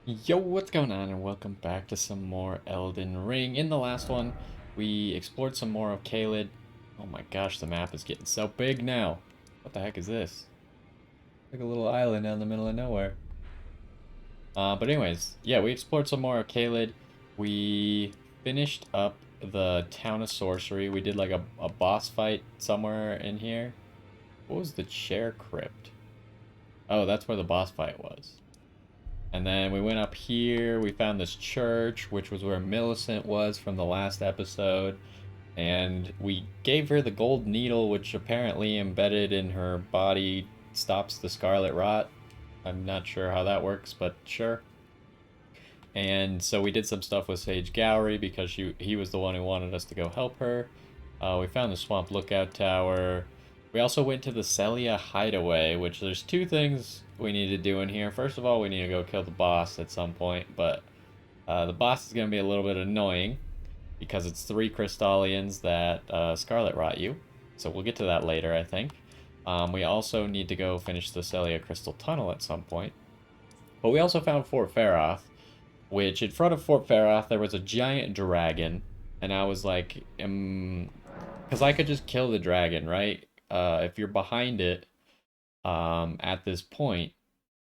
Yo, what's going on, and welcome back to some more Elden Ring. In the last one, we explored some more of Caelid. Oh my gosh, the map is getting so big now. What the heck is this? Like a little island out in the middle of nowhere. But anyways, yeah, we explored some more of Caelid. We finished up the Town of Sorcery. We did like a boss fight somewhere in here. What was the chair crypt? Oh, that's where the boss fight was. And then we went up here, we found this church, which was where Millicent was from the last episode. And we gave her the gold needle, which apparently embedded in her body stops the scarlet rot. I'm not sure how that works, but sure. And so we did some stuff with Sage Gowry because he was the one who wanted us to go help her. We found the Swamp Lookout Tower. We also went to the Celia Hideaway, which there's two things we need to do in here. First of all, we need to go kill the boss at some point, but the boss is going to be a little bit annoying because it's 3 Crystallians that Scarlet Rot you. So we'll get to that later, I think. We also need to go finish the Celia Crystal Tunnel at some point. But we also found Fort Faroth, which in front of Fort Faroth there was a giant dragon, and I was like, because I could just kill the dragon, right? If you're behind it, at this point,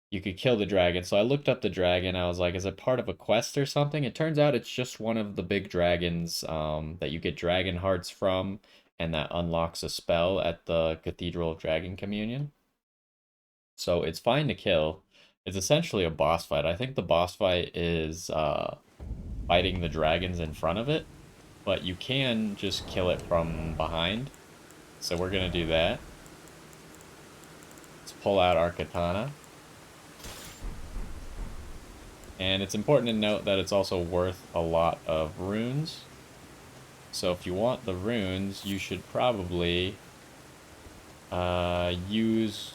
you could kill the dragon. So I looked up the dragon. I was like, is it part of a quest or something? It turns out it's just one of the big dragons that you get dragon hearts from, and that unlocks a spell at the Cathedral of Dragon Communion. So it's fine to kill. It's essentially a boss fight. I think the boss fight is fighting the dragons in front of it, but you can just kill it from behind. So we're gonna do that. Let's pull out our katana. And it's important to note that it's also worth a lot of runes. So if you want the runes, you should probably use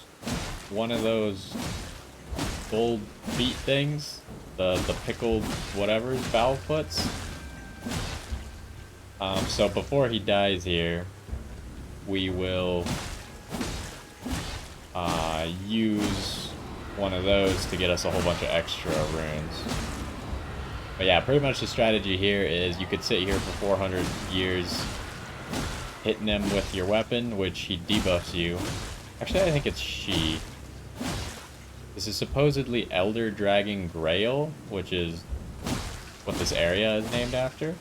one of those gold feet things, the pickled whatever, foul foots. So before he dies here, we will use one of those to get us a whole bunch of extra runes. But yeah, pretty much the strategy here is you could sit here for 400 years hitting him with your weapon, which he debuffs you. Actually, I think it's she. This is supposedly Elder Dragon Grail, which is what this area is named after.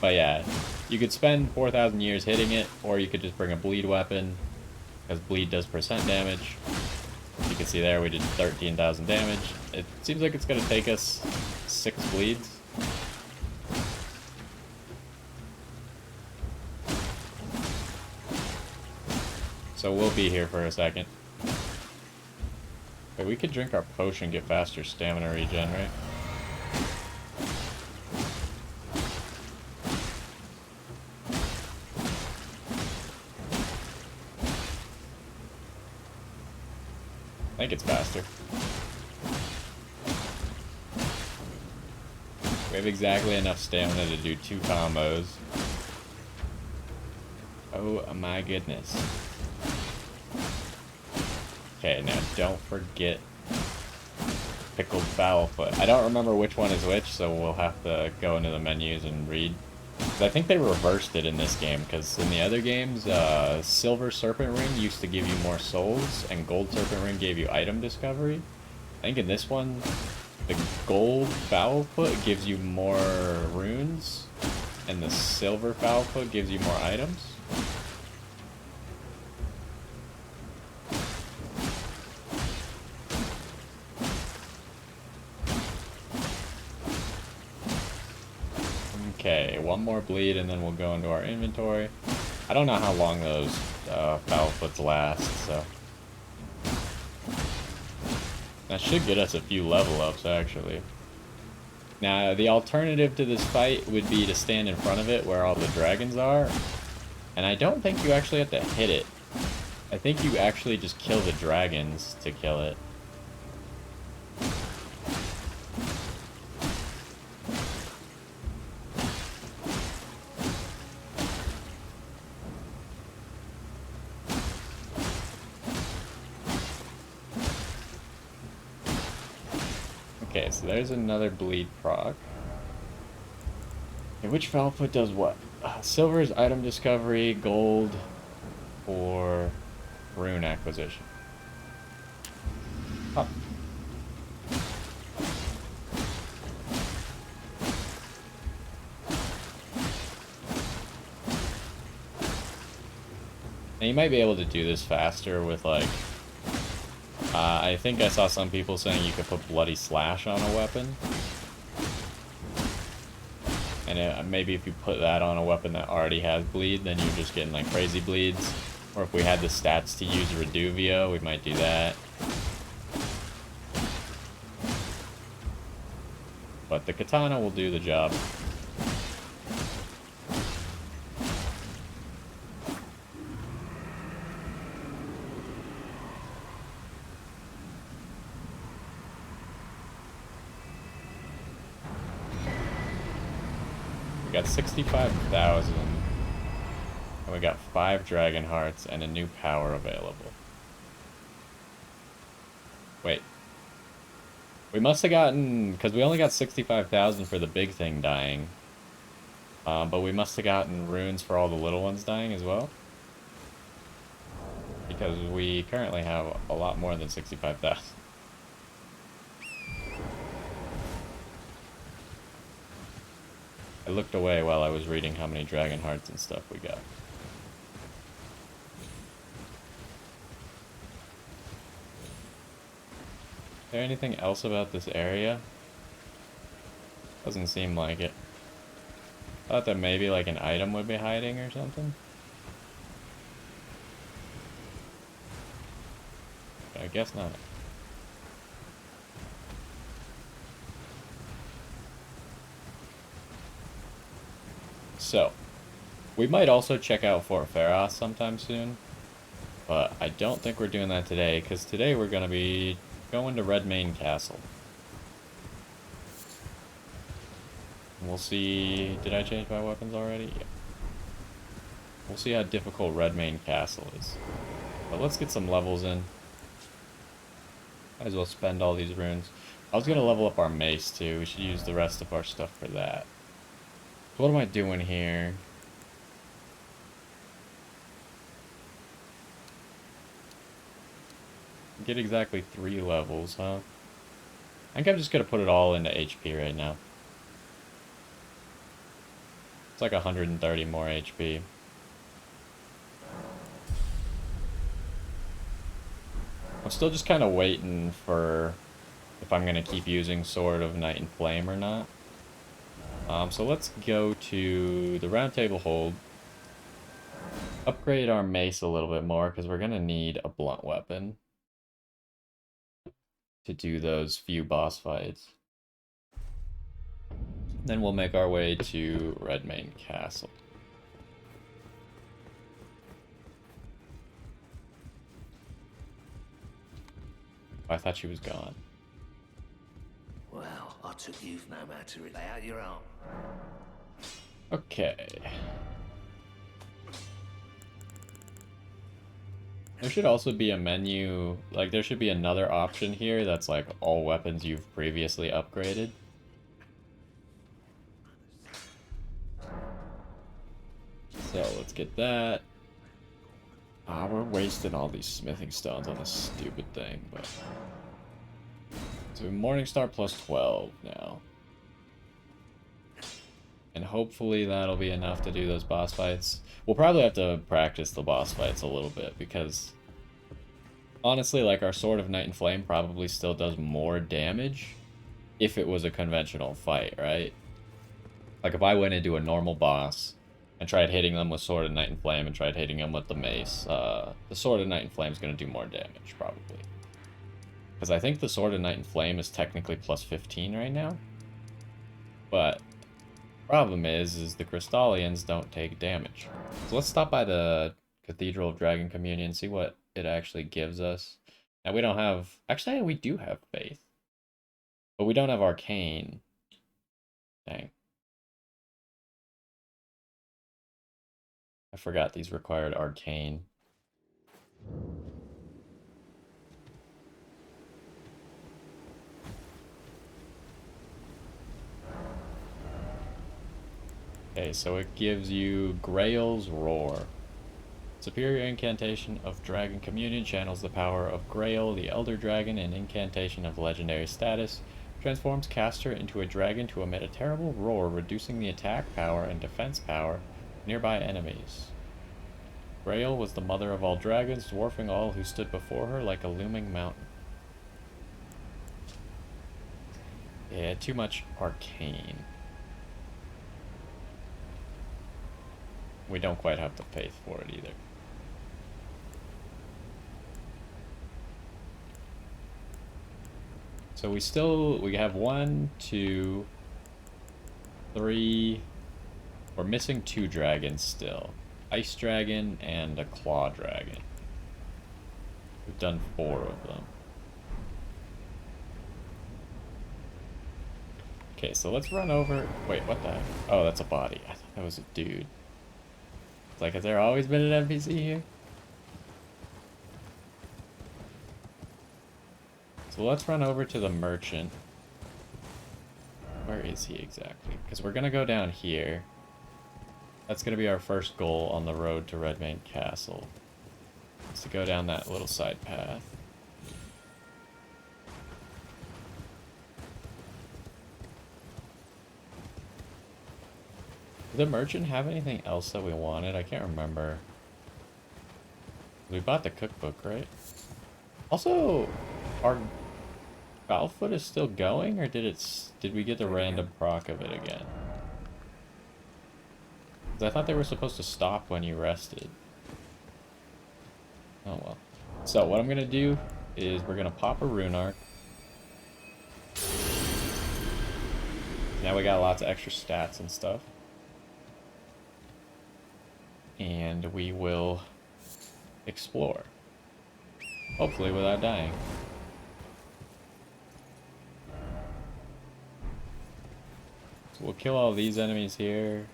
But yeah, you could spend 4,000 years hitting it, or you could just bring a bleed weapon, because bleed does percent damage. You can see there we did 13,000 damage. It seems like it's going to take us 6 bleeds. So we'll be here for a second. Okay, we could drink our potion, get faster stamina regen, right? I think it's faster. We have exactly enough stamina to do 2 combos. Oh my goodness. Okay, now don't forget pickled foulfoot. I don't remember which one is which, so we'll have to go into the menus and read. I think they reversed it in this game, because in the other games, Silver Serpent Ring used to give you more souls, and Gold Serpent Ring gave you item discovery. I think in this one, the Gold Foulfoot gives you more runes, and the Silver Foulfoot gives you more items. Okay, one more bleed and then we'll go into our inventory. I don't know how long those foulfoots last, so that should get us a few level ups actually. Now the alternative to this fight would be to stand in front of it where all the dragons are, and I don't think you actually have to hit it. I think you actually just kill the dragons to kill it. Okay, so there's another bleed proc. Okay, which output does what? Silver is item discovery, gold for rune acquisition. Oh. Now you might be able to do this faster with like... I think I saw some people saying you could put Bloody Slash on a weapon. And maybe if you put that on a weapon that already has bleed, then you're just getting like crazy bleeds. Or if we had the stats to use Reduvio, we might do that. But the katana will do the job. We got 65,000. And we got 5 Dragon Hearts and a new power available. Wait. We must have gotten... Because we only got 65,000 for the big thing dying. But we must have gotten runes for all the little ones dying as well. Because we currently have a lot more than 65,000. I looked away while I was reading how many Dragon Hearts and stuff we got. Is there anything else about this area? Doesn't seem like it. I thought that maybe like an item would be hiding or something. I guess not. So, we might also check out Fort Pharos sometime soon. But I don't think we're doing that today, because today we're going to be going to Redmane Castle. We'll see... Did I change my weapons already? Yeah. We'll see how difficult Redmane Castle is. But let's get some levels in. Might as well spend all these runes. I was going to level up our mace too. We should use the rest of our stuff for that. So what am I doing here? Get exactly 3 levels, huh? I think I'm just going to put it all into HP right now. It's like 130 more HP. I'm still just kind of waiting for if I'm going to keep using Sword of Night and Flame or not. So let's go to the Round Table Hold. Upgrade our mace a little bit more, because we're going to need a blunt weapon to do those few boss fights. Then we'll make our way to Redmane Castle. Oh, I thought she was gone. Well, I took you've no matter to lay out your own. Okay. There should also be a menu, like there should be another option here that's like all weapons you've previously upgraded. So let's get that. Ah, we're wasting all these smithing stones on this stupid thing, but... So Morningstar plus 12 now. And hopefully that'll be enough to do those boss fights. We'll probably have to practice the boss fights a little bit, because... honestly, like, our Sword of Night and Flame probably still does more damage if it was a conventional fight, right? Like, if I went into a normal boss and tried hitting them with Sword of Night and Flame and tried hitting them with the mace, the Sword of Night and Flame is going to do more damage, probably. Because I think the Sword of Night and Flame is technically plus 15 right now. But problem is the Crystallians don't take damage. So let's stop by the Cathedral of Dragon Communion and see what it actually gives us. Now we don't have... actually, we do have Faith. But we don't have Arcane. Dang. I forgot these required Arcane. Okay, so it gives you Grail's Roar. Superior incantation of Dragon Communion channels the power of Grail, the Elder Dragon, an incantation of legendary status. Transforms caster into a dragon to emit a terrible roar, reducing the attack power and defense power of nearby enemies. Grail was the mother of all dragons, dwarfing all who stood before her like a looming mountain. Yeah, too much arcane. We don't quite have the faith for it either. So we have 1, 2, 3, we're missing 2 dragons still. Ice dragon and a claw dragon. We've done 4 of them. Okay, so let's run over. Wait, what the heck? Oh, that's a body. I thought that was a dude. It's like, has there always been an NPC here? So let's run over to the merchant. Where is he exactly? Because we're going to go down here. That's going to be our first goal on the road to Redmane Castle. Is to go down that little side path. Did the merchant have anything else that we wanted? I can't remember. We bought the cookbook, right? Also, our Foulfoot is still going, or did we get the random proc of it again? 'Cause I thought they were supposed to stop when you rested. Oh well. So what I'm gonna do is we're gonna pop a rune arc. Now we got lots of extra stats and stuff. And we will explore. Hopefully without dying. So we'll kill all these enemies here.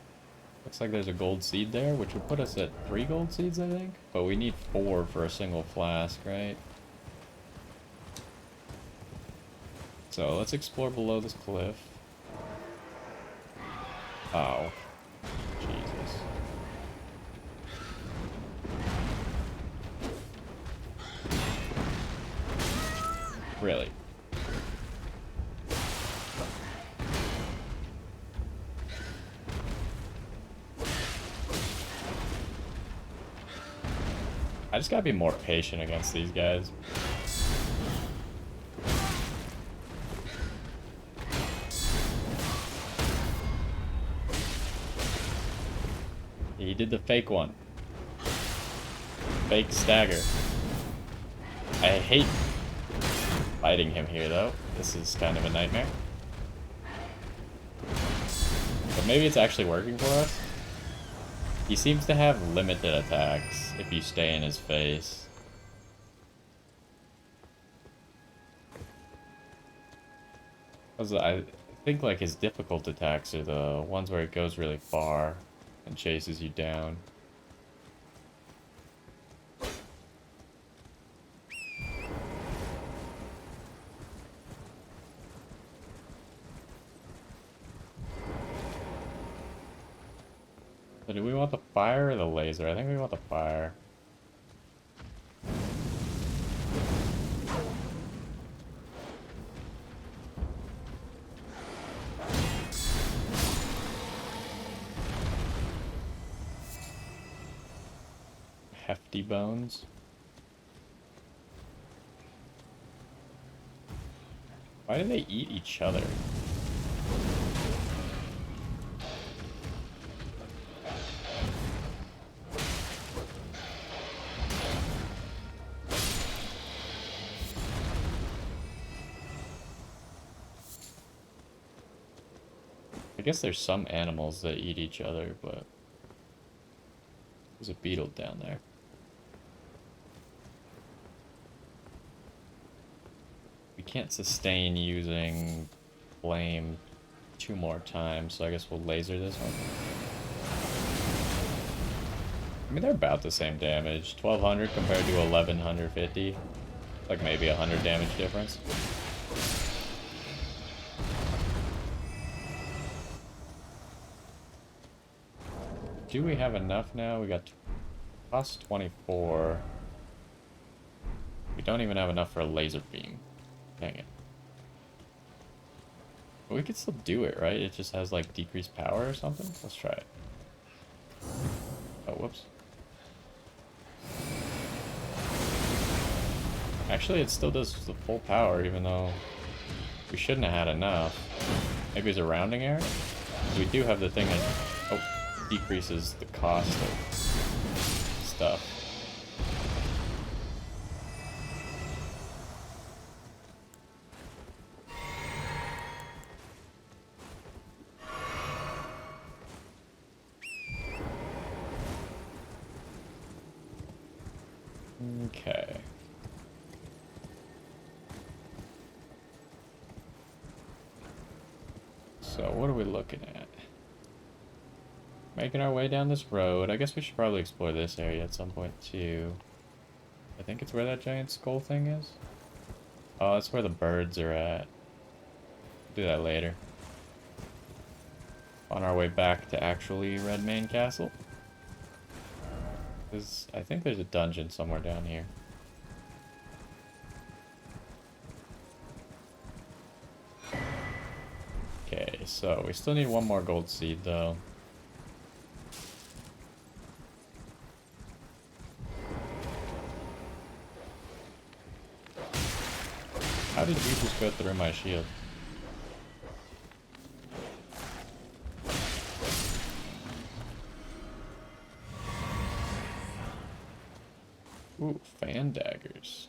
Looks like there's a gold seed there, which would put us at 3 gold seeds, I think. But we need 4 for a single flask, right? So let's explore below this cliff. Oh. Jesus. Really? I just gotta be more patient against these guys. He did the fake one. Fake stagger. I hate fighting him here, though. This is kind of a nightmare. But maybe it's actually working for us. He seems to have limited attacks if you stay in his face. I think like his difficult attacks are the ones where it goes really far and chases you down. So do we want the fire or the laser? I think we want the fire. Hefty bones. Why do they eat each other? I guess there's some animals that eat each other, but there's a beetle down there. We can't sustain using flame 2 more times, so I guess we'll laser this one. I mean, they're about the same damage. 1200 compared to 1150. Like maybe 100 damage difference. Do we have enough now? We got plus 24. We don't even have enough for a laser beam. Dang it. But we could still do it, right? It just has like decreased power or something? Let's try it. Oh, whoops. Actually, it still does the full power, even though we shouldn't have had enough. Maybe it's a rounding error? We do have the thing that decreases the cost of stuff. Okay. So what are we looking at? Making our way down this road. I guess we should probably explore this area at some point too. I think it's where that giant skull thing is. Oh, that's where the birds are at. Do that later. On our way back to actually Redmane Castle. Because I think there's a dungeon somewhere down here. Okay, so we still need one more gold seed though. How did you just go through my shield? Ooh, fan daggers.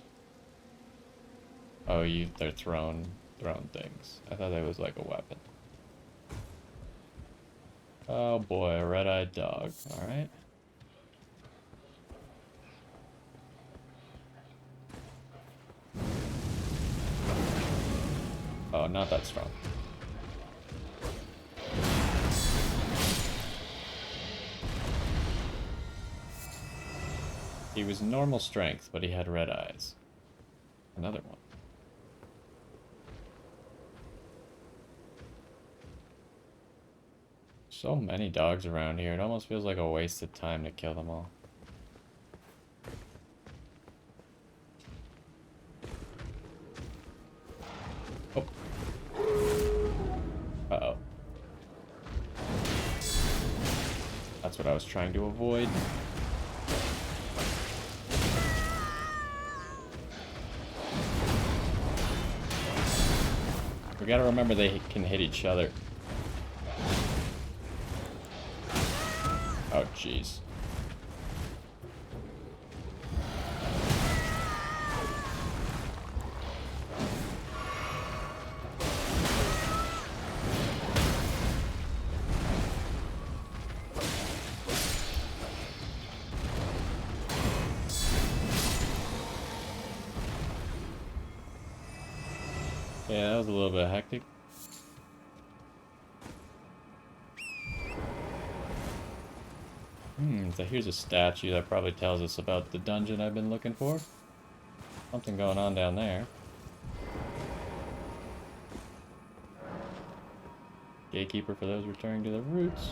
Oh, they're thrown things. I thought that was like a weapon. Oh boy, a red-eyed dog. Alright. Oh, not that strong. He was normal strength, but he had red eyes. Another one. So many dogs around here, it almost feels like a waste of time to kill them all. Oh. Uh-oh. That's what I was trying to avoid. We gotta remember they can hit each other. Oh, jeez. Yeah, that was a little bit hectic. So here's a statue that probably tells us about the dungeon I've been looking for. Something going on down there. Gatekeeper for those returning to the roots.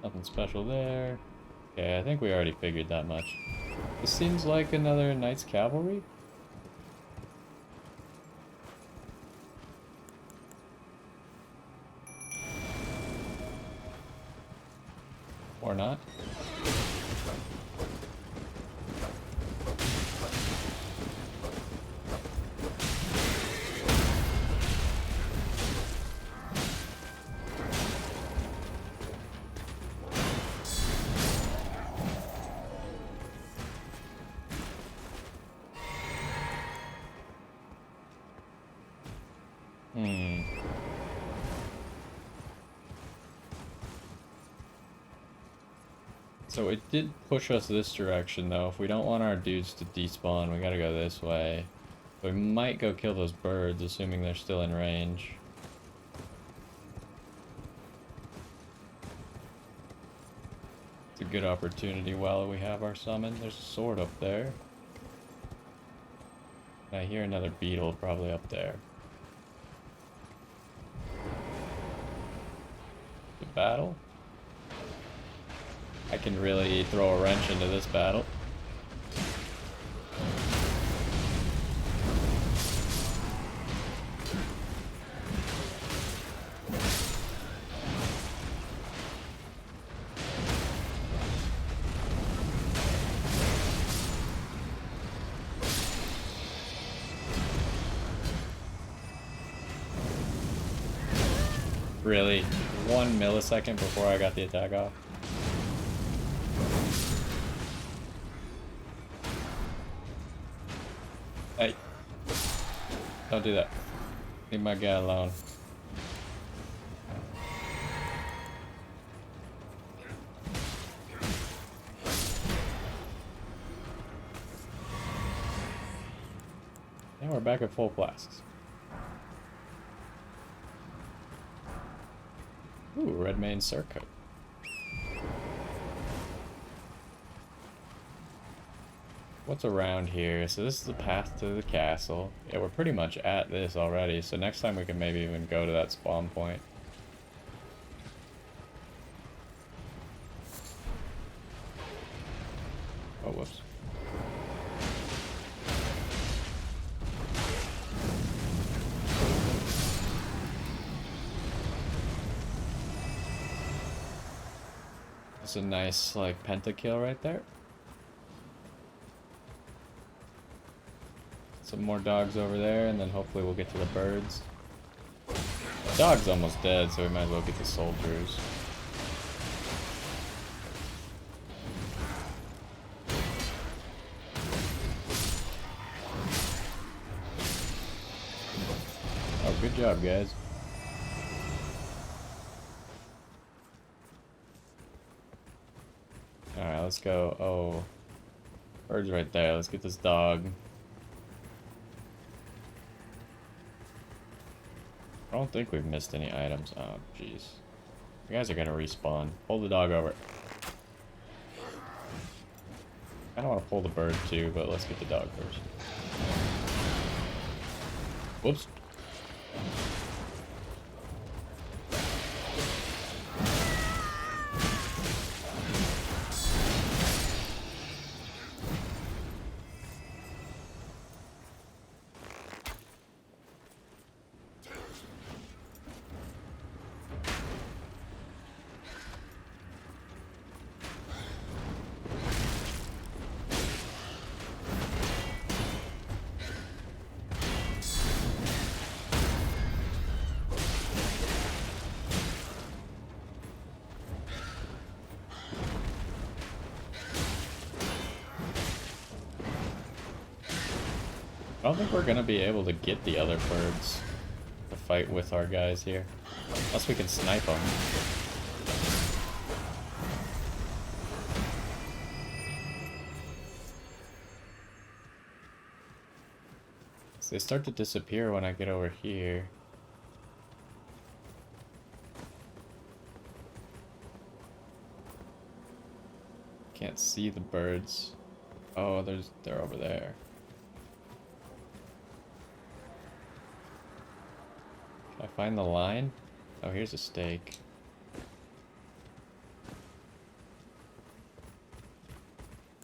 Nothing special there. Okay, I think we already figured that much. This seems like another Knights Cavalry. Or not. So it did push us this direction though. If we don't want our dudes to despawn, we gotta go this way. We might go kill those birds, assuming they're still in range. It's a good opportunity while we have our summon. There's a sword up there. I hear another beetle probably up there. The battle? I can really throw a wrench into this battle. Really? 1 millisecond before I got the attack off? Hey. Don't do that. Leave my guy alone. And we're back at full flasks. Ooh, Redmane Circuit. What's around here? So this is the path to the castle. Yeah, we're pretty much at this already, so next time we can maybe even go to that spawn point. Oh, whoops. That's a nice, like, pentakill right there. Some more dogs over there, and then hopefully we'll get to the birds. The dog's almost dead, so we might as well get the soldiers. Oh, good job, guys. Alright, let's go. Oh, bird's right there. Let's get this dog. I don't think we've missed any items. Oh, jeez. You guys are gonna respawn. Pull the dog over. I don't want to pull the bird too, but let's get the dog first. Whoops. I don't think we're gonna be able to get the other birds to fight with our guys here. Unless we can snipe them. So they start to disappear when I get over here. Can't see the birds. Oh, they're over there. Can I find the line? Oh, here's a stake.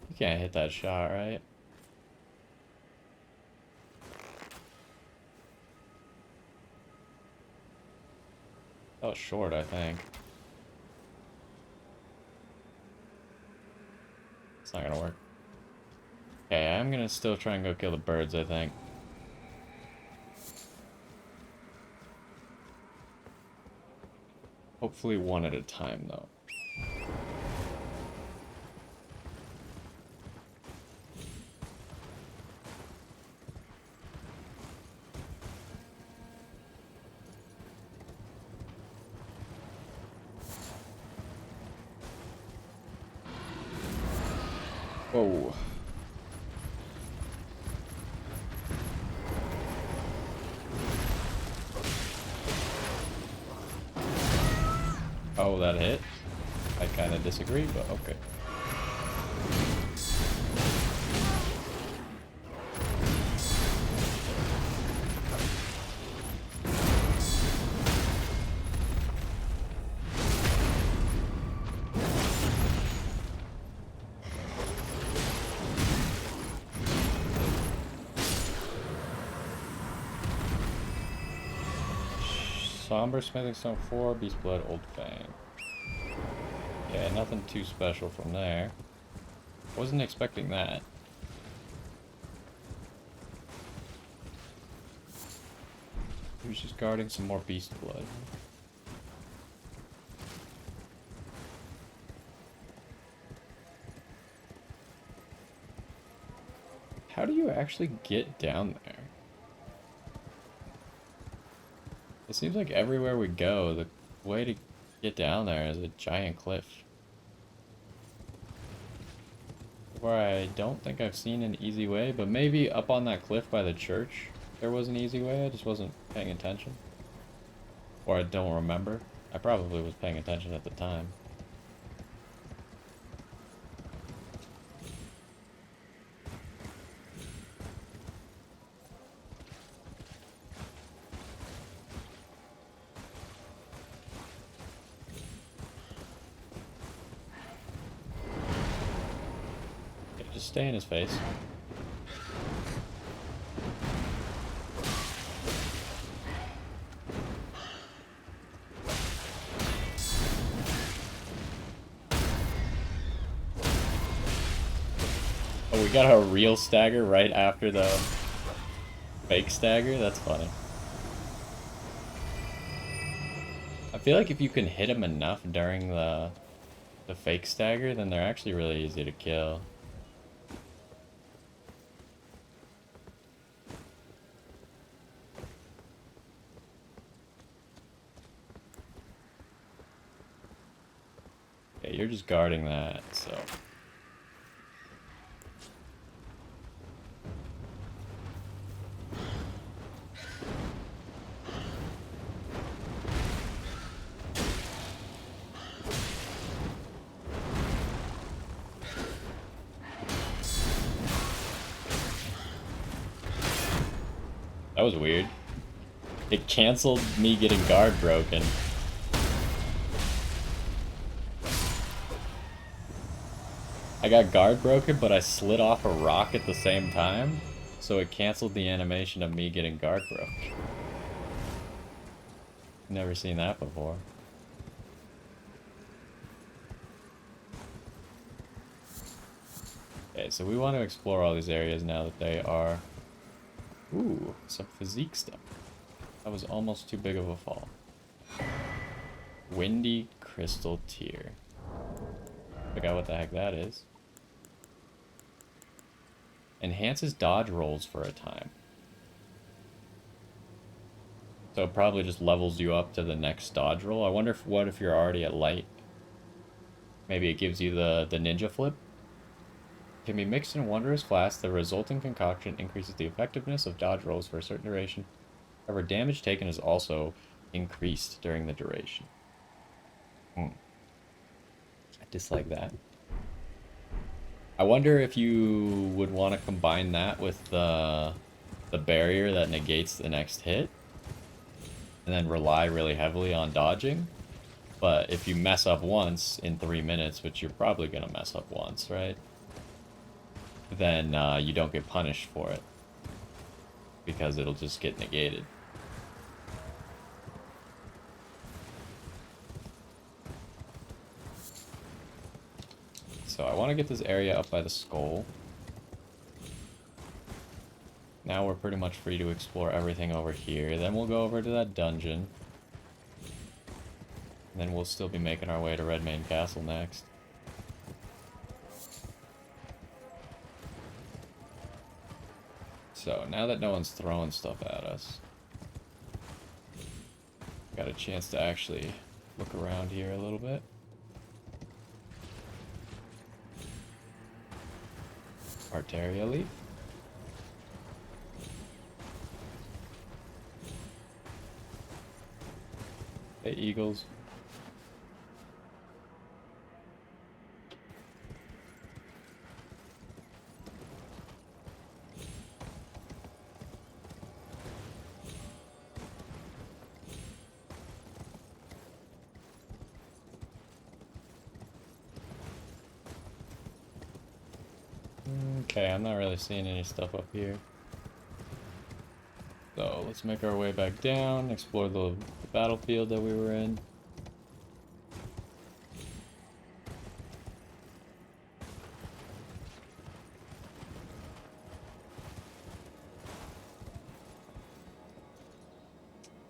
You can't hit that shot, right? That was short, I think. It's not gonna work. Okay, I'm gonna still try and go kill the birds, I think. Hopefully one at a time, though. Whoa. Oh, that hit? I kind of disagree, but okay. Somber, Smithing Stone 4, Beast Blood, Old Fang. Yeah, nothing too special from there. Wasn't expecting that. He was just guarding some more Beast Blood. How do you actually get down there? It seems like everywhere we go, the way to get down there is a giant cliff. Where I don't think I've seen an easy way, but maybe up on that cliff by the church there was an easy way, I just wasn't paying attention. Or I don't remember. I probably was paying attention at the time. Yeah, just stay in his face. Oh, we got a real stagger right after the fake stagger? That's funny. I feel like if you can hit him enough during the fake stagger, then they're actually really easy to kill. Yeah, you're just guarding that, so... That was weird. It canceled me getting guard broken. I got guard broken, but I slid off a rock at the same time, so it canceled the animation of me getting guard broke. Never seen that before. Okay, so we want to explore all these areas now that they are... Ooh, some physique stuff. That was almost too big of a fall. Windy Crystal Tear. Forgot what the heck that is. Enhances dodge rolls for a time. So it probably just levels you up to the next dodge roll. I wonder if you're already at light. Maybe it gives you the ninja flip. Can be mixed in Wondrous Flask. The resulting concoction increases the effectiveness of dodge rolls for a certain duration. However, damage taken is also increased during the duration. I dislike that. I wonder if you would want to combine that with the barrier that negates the next hit. And then rely really heavily on dodging. But if you mess up once in 3 minutes, which you're probably going to mess up once, right? Then you don't get punished for it. Because it'll just get negated. So I want to get this area up by the skull. Now we're pretty much free to explore everything over here. Then we'll go over to that dungeon. And then we'll still be making our way to Redmane Castle next. So now that no one's throwing stuff at us, got a chance to actually look around here a little bit. Arteria Leaf. Hey, Eagles. Okay, I'm not really seeing any stuff up here. So let's make our way back down, explore the battlefield that we were in.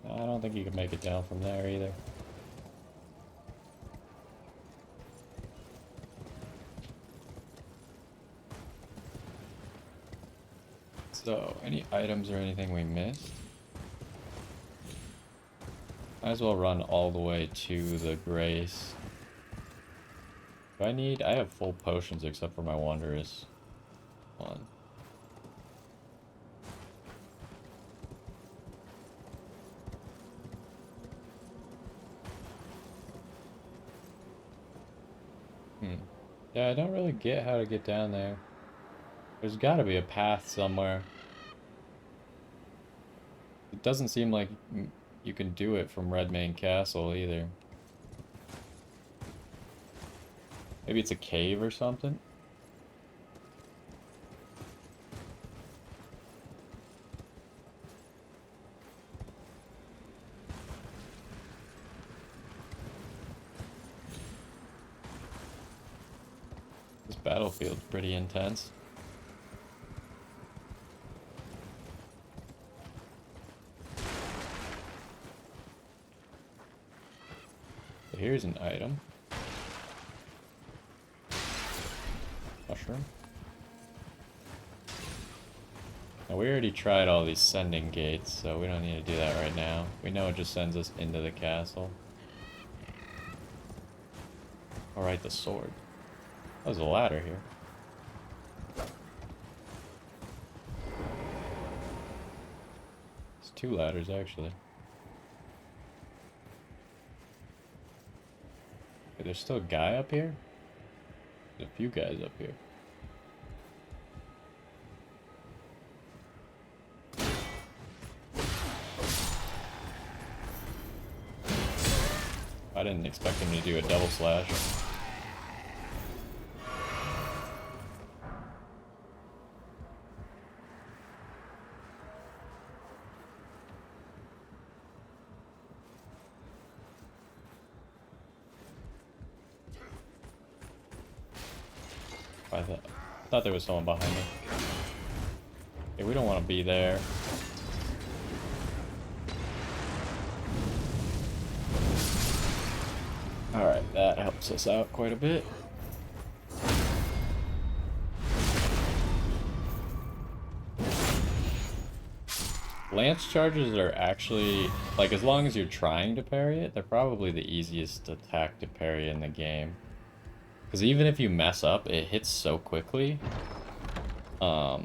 I don't think you can make it down from there either. So, any items or anything we missed? Might as well run all the way to the Grace. Do I have full potions except for my Wondrous one. Yeah, I don't really get how to get down there. There's gotta be a path somewhere. It doesn't seem like you can do it from Redmane Castle either. Maybe it's a cave or something? This battlefield's pretty intense. So here's an item. Mushroom. Now we already tried all these sending gates, so we don't need to do that right now. We know it just sends us into the castle. Alright, the sword. There's a ladder here. It's 2 ladders, actually. Wait, there's still a guy up here? There's a few guys up here. I didn't expect him to do a double slash. I thought there was someone behind me. Okay, we don't want to be there. Alright, that helps us out quite a bit. Lance charges are actually, like, as long as you're trying to parry it, they're probably the easiest attack to parry in the game. Because even if you mess up, it hits so quickly that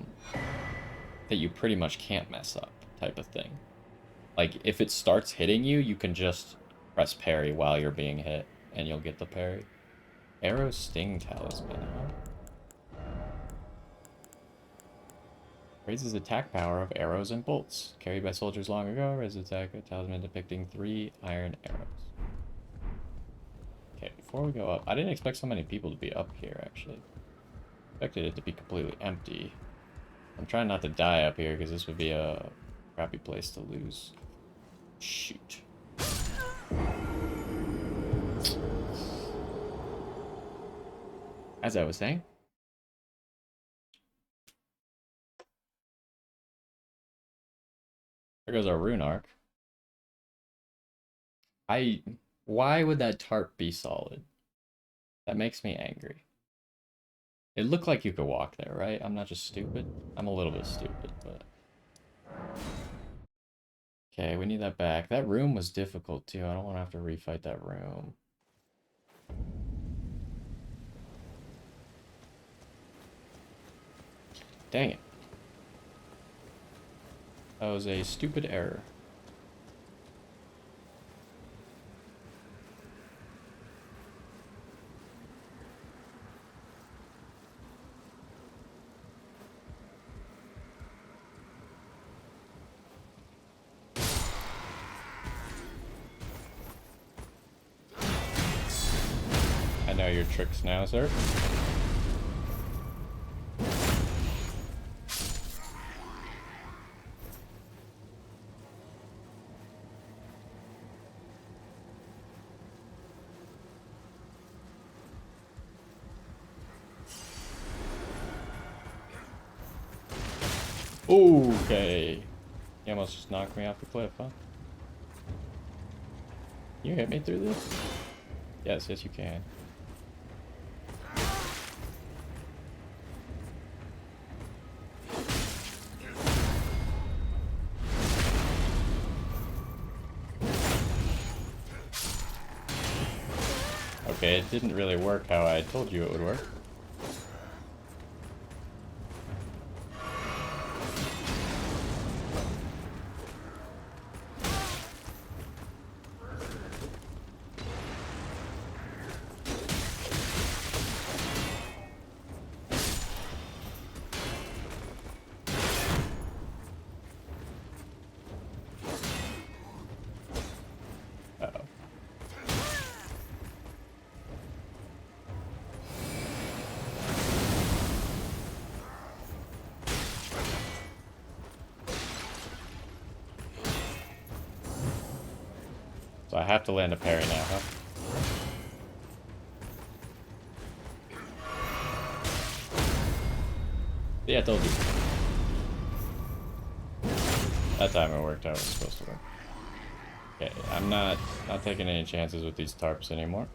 you pretty much can't mess up, type of thing. Like, if it starts hitting you, you can just press parry while you're being hit, and you'll get the parry. Arrow Sting Talisman, huh? Raises attack power of arrows and bolts. Carried by soldiers long ago, raises attack talisman depicting 3 iron arrows. Okay, before we go up, I didn't expect so many people to be up here, actually. Expected it to be completely empty. I'm trying not to die up here, because this would be a crappy place to lose. Shoot. As I was saying. There goes our rune arc. Why would that tarp be solid? That makes me angry. It looked like you could walk there, right? I'm not just stupid. I'm a little bit stupid, but... Okay, we need that back. That room was difficult, too. I don't want to have to refight that room. Dang it. That was a stupid error. I know your tricks now, sir. Okay. You almost just knocked me off the cliff, huh? Can you hit me through this? Yes, yes you can. Okay, it didn't really work how I told you it would work. Uh-oh. So I have to land a parry now, huh? Yeah, I told you. That time it worked how it was supposed to work. Okay, I'm not taking any chances with these tarps anymore.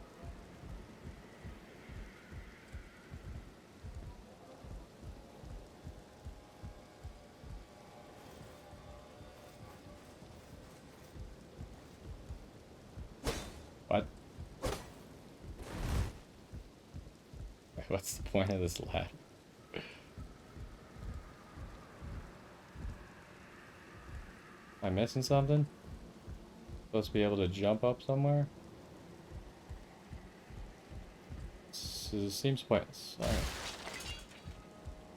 What? What's the point of this ladder? Am I missing something? Supposed to be able to jump up somewhere? This seems pointless. Alright.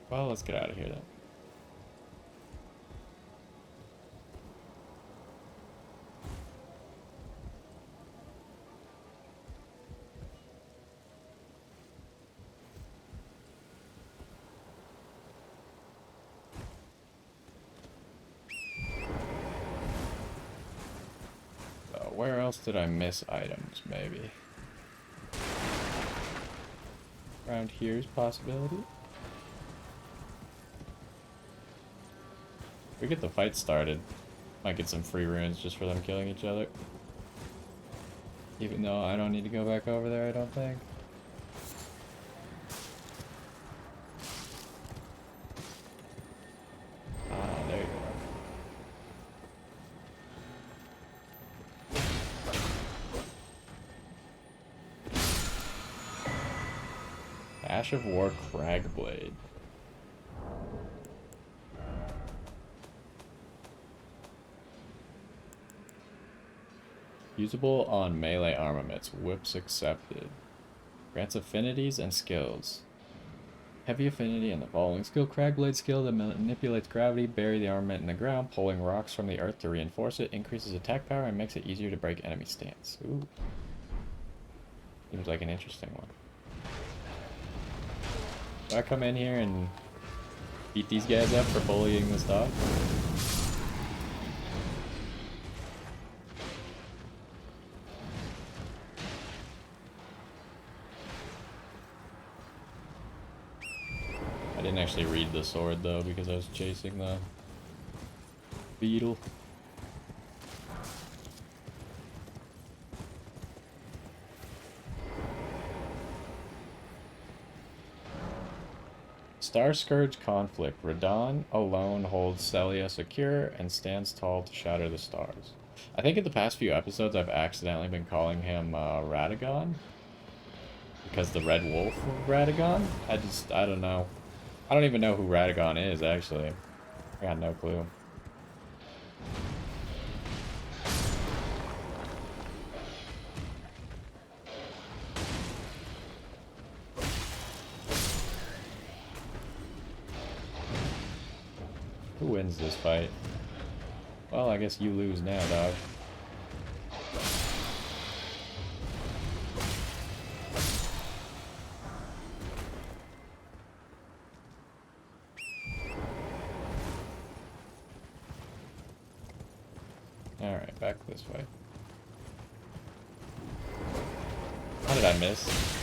Well, let's get out of here then. Where else did I miss items, maybe? Around here's possibility. If we get the fight started, might get some free runes just for them killing each other. Even though I don't need to go back over there, I don't think. Ah, there you go. Ash of War Cragblade. Usable on melee armaments. Whips accepted. Grants affinities and skills. Heavy affinity and the following skill. Cragblade skill that manipulates gravity. Bury the armament in the ground. Pulling rocks from the earth to reinforce it. Increases attack power and makes it easier to break enemy stance. Ooh. Seems like an interesting one. Do I come in here and beat these guys up for bullying this dog? I didn't actually read the sword though because I was chasing the beetle. Star Scourge Conflict. Radon alone holds Celia secure and stands tall to shatter the stars. I think in the past few episodes I've accidentally been calling him Radagon. Because the Red Wolf of Radagon? I don't know. I don't even know who Radagon is, actually. I got no clue. Who wins this fight? Well, I guess you lose now, dog. Alright, back this way. How did I miss?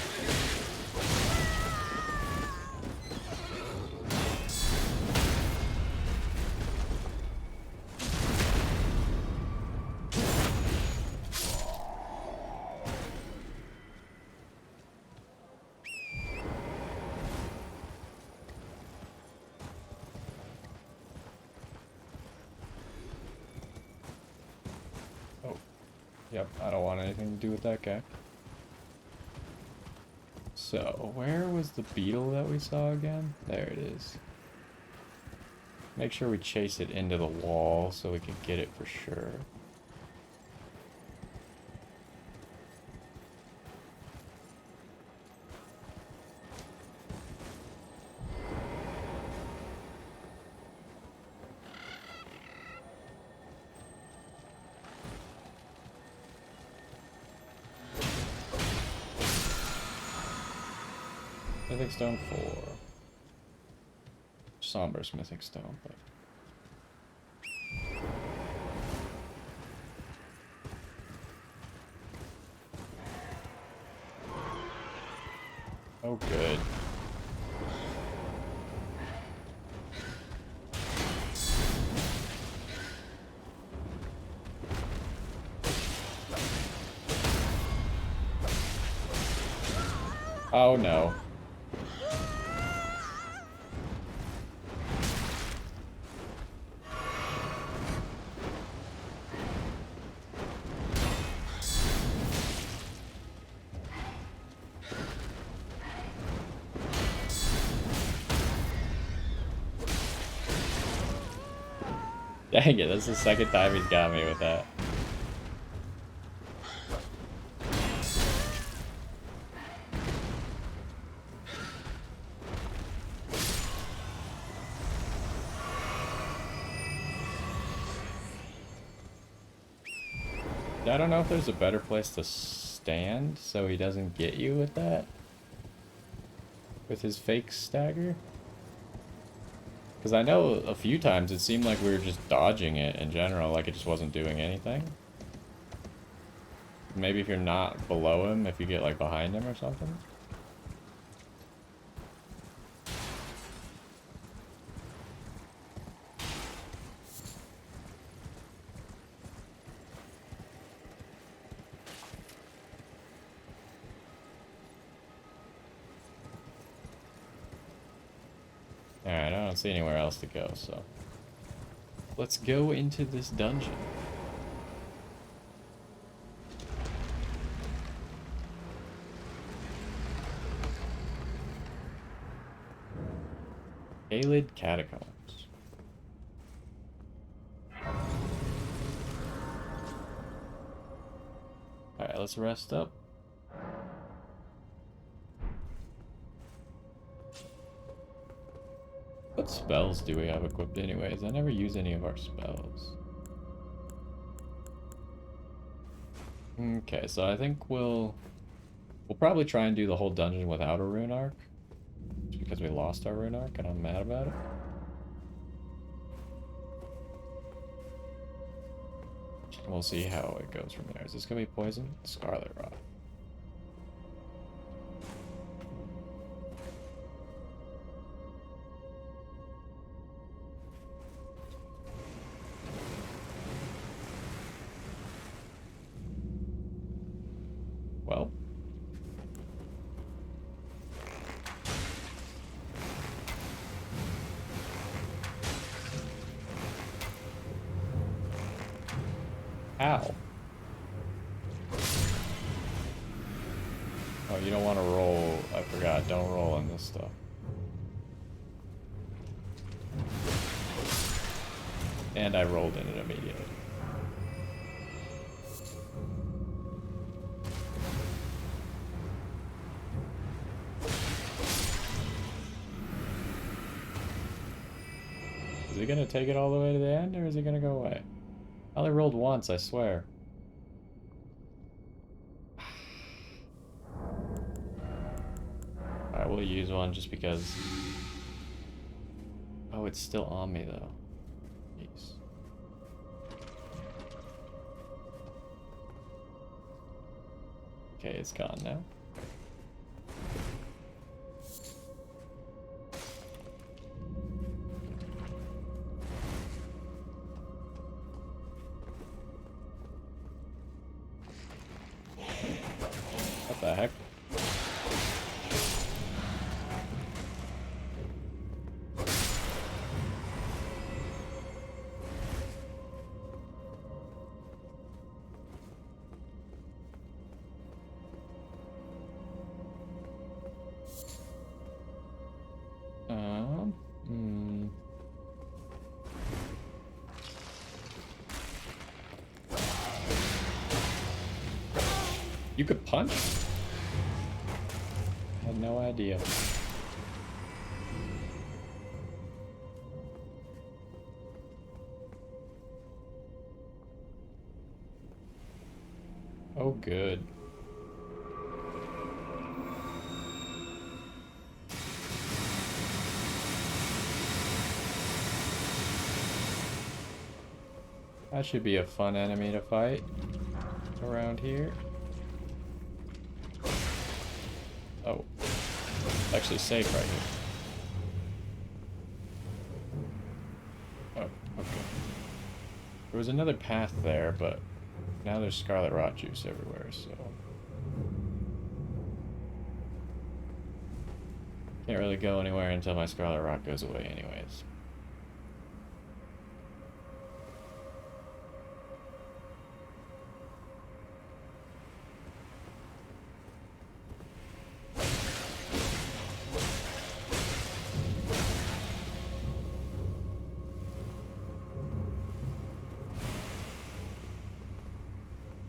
Yep, I don't want anything to do with that guy. So, where was the beetle that we saw again? There it is. Make sure we chase it into the wall so we can get it for sure. Mythic Stone 4. Somber Mythic Stone, but... Oh, good. Oh, no. Dang it, that's the second time he's got me with that. I don't know if there's a better place to stand so he doesn't get you with that. With his fake stagger. Because I know a few times it seemed like we were just dodging it in general, like it just wasn't doing anything. Maybe if you're not below him, if you get like behind him or something. Alright, I don't see anywhere else to go, so... Let's go into this dungeon. Caelid Catacombs. Alright, let's rest up. What spells do we have equipped anyways? I never use any of our spells. Okay, so I think we'll probably try and do the whole dungeon without a rune arc. Just because we lost our rune arc and I'm mad about it. We'll see how it goes from there. Is this gonna be poison? Scarlet Rot. Well. Ow. Oh, you don't want to roll. I forgot. Don't roll in this stuff. And I rolled in it immediately. Is he gonna take it all the way to the end, or is he gonna go away? I only rolled once, I swear. Alright, we'll use one just because... Oh, it's still on me, though. Jeez. Okay, it's gone now. What the heck? You could punch? I had no idea. Oh, good. That should be a fun enemy to fight around here. Oh, it's actually safe right here. Oh, okay. There was another path there, but now there's Scarlet Rot juice everywhere, so... Can't really go anywhere until my Scarlet Rot goes away anyways.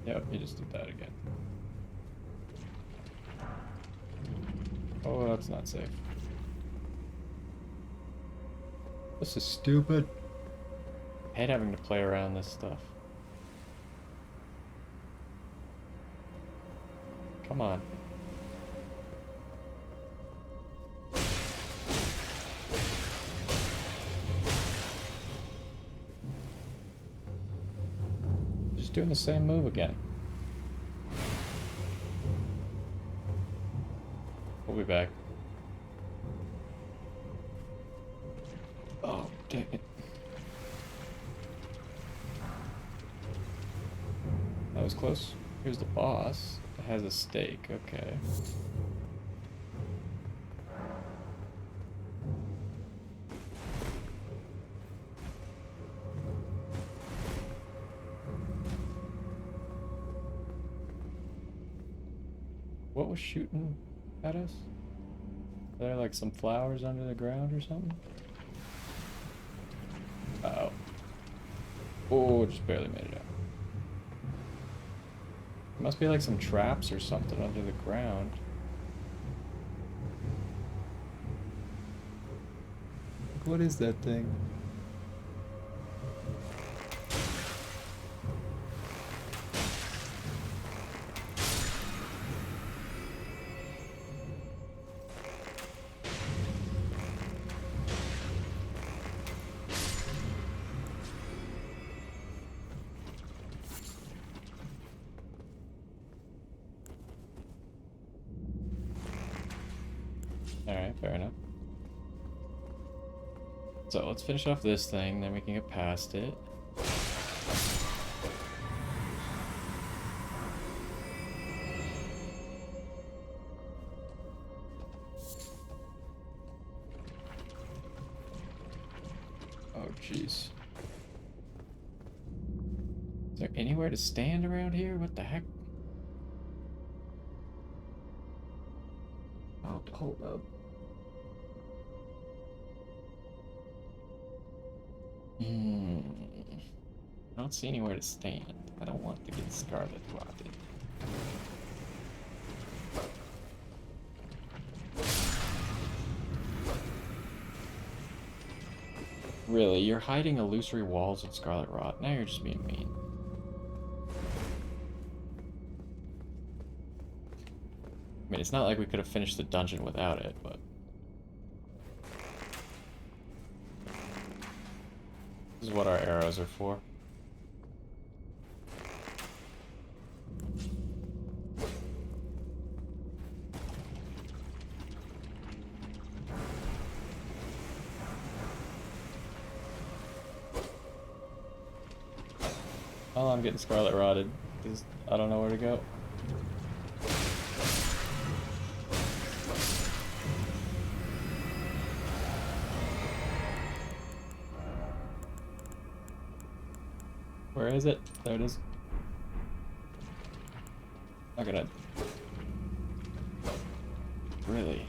Yep, you just did that again. Oh, that's not safe. This is stupid. I hate having to play around this stuff. Come on. Just doing the same move again. We'll be back. Oh, dang it. That was close. Here's the boss. It has a stake, okay. What was shooting at us? Are there like some flowers under the ground or something? Uh-oh. Oh, just barely made it out. Must be like some traps or something under the ground. What is that thing? Alright, fair enough. So let's finish off this thing, then we can get past it. Oh, jeez. Is there anywhere to stand around here? What the heck? Oh, hold up. I don't see anywhere to stand. I don't want to get Scarlet Rotted. Really, you're hiding illusory walls with Scarlet Rot. Now you're just being mean. I mean, it's not like we could have finished the dungeon without it, but... This is what our arrows are for. Oh, I'm getting Scarlet Rotted because I don't know where to go. Where is it? There it is. I'm gonna... Really?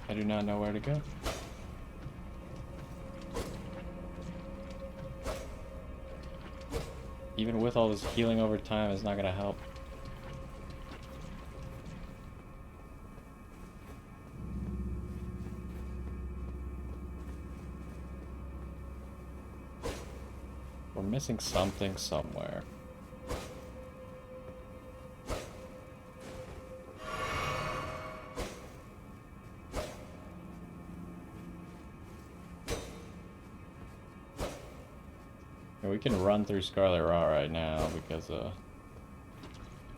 I do not know where to go. even with all this healing over time, it's not gonna help. We're missing something somewhere. We can run through Scarlet Raw right now because of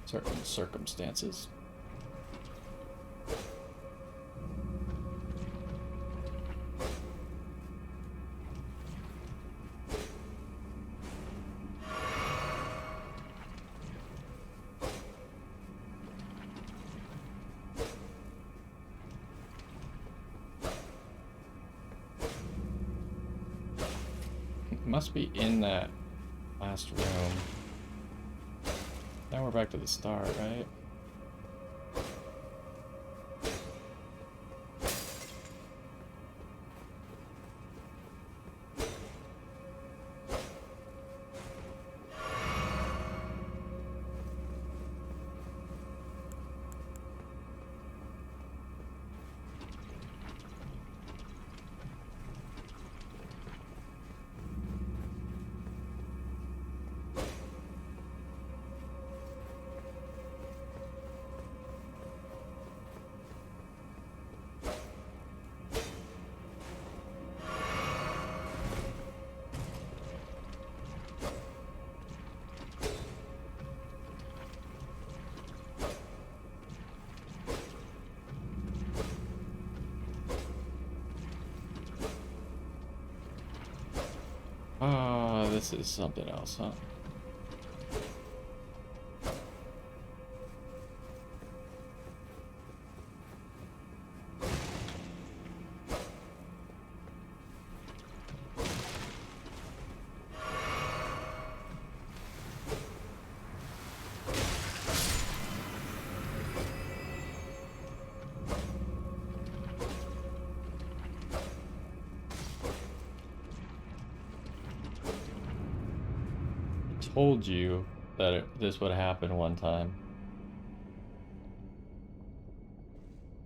certain circumstances. Must be in that last room. Now we're back to the start, right? Ah, this is something else, huh? Told you that this would happen one time.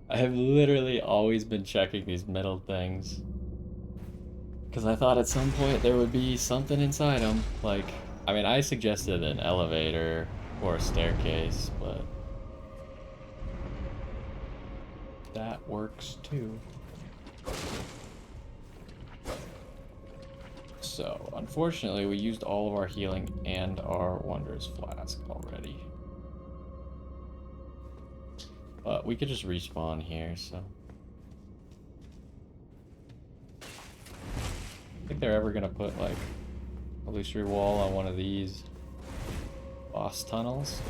I have literally always been checking these middle things. Because I thought at some point there would be something inside them. Like, I mean, I suggested an elevator or a staircase, but that works too. So, unfortunately, we used all of our healing and our Wondrous Flask already. But we could just respawn here, so. I think they're ever gonna put, like, a illusory wall on one of these boss tunnels.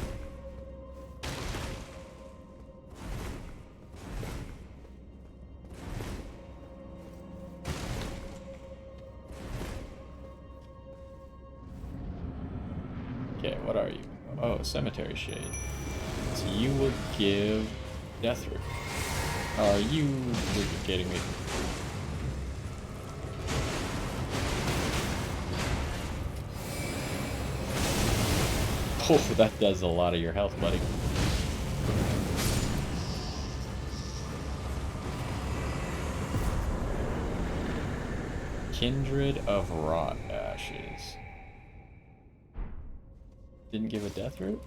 Okay, what are you? Oh, Cemetery Shade. So you will give Death Root. Are you duplicating me? Oh, that does a lot of your health, buddy. Kindred of Rot Ashes. Didn't give a Death Root?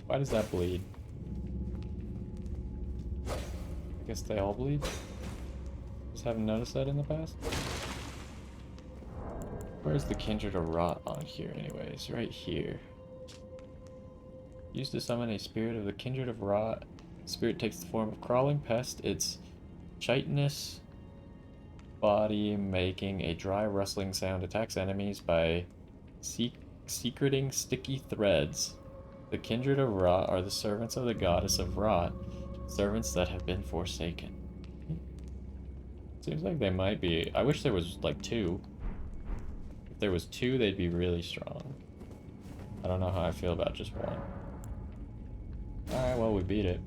Why does that bleed? I guess they all bleed? Just haven't noticed that in the past? Where's the Kindred of Rot on here anyways? Right here. Used to summon a spirit of the Kindred of Rot. Spirit takes the form of crawling pest. Its chitinous body making a dry rustling sound attacks enemies by secreting sticky threads. The Kindred of Rot are the servants of the goddess of Rot, servants that have been forsaken. Seems like they might be. I wish there was like two. If there was two, they'd be really strong. I don't know how I feel about just one. Alright, well, we beat it.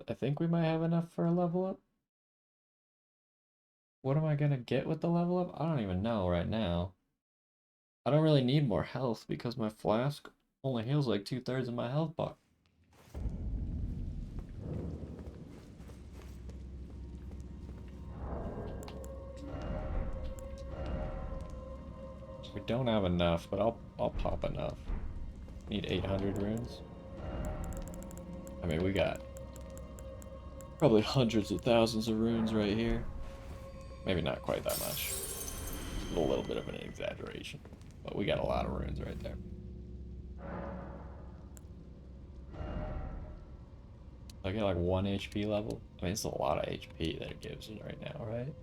I think we might have enough for a level up. What am I gonna get with the level up? I don't even know right now. I don't really need more health because my flask only heals like 2/3 of my health bar. We don't have enough, but I'll pop enough. Need 800 runes. I mean, we got probably hundreds of thousands of runes right here. Maybe not quite that much. A little bit of an exaggeration. But we got a lot of runes right there. I get like 1 HP level. I mean, it's a lot of HP that it gives us right now, right?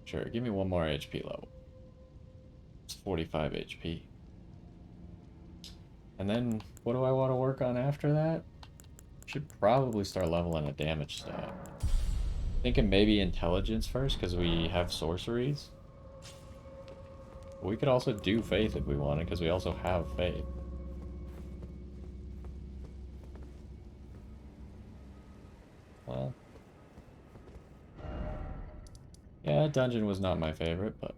Sure, give me 1 more HP level. It's 45 HP. And then, what do I want to work on after that? Should probably start leveling a damage stat. Thinking maybe intelligence first, because we have sorceries. We could also do faith if we wanted, because we also have faith. Well. Yeah, dungeon was not my favorite, but...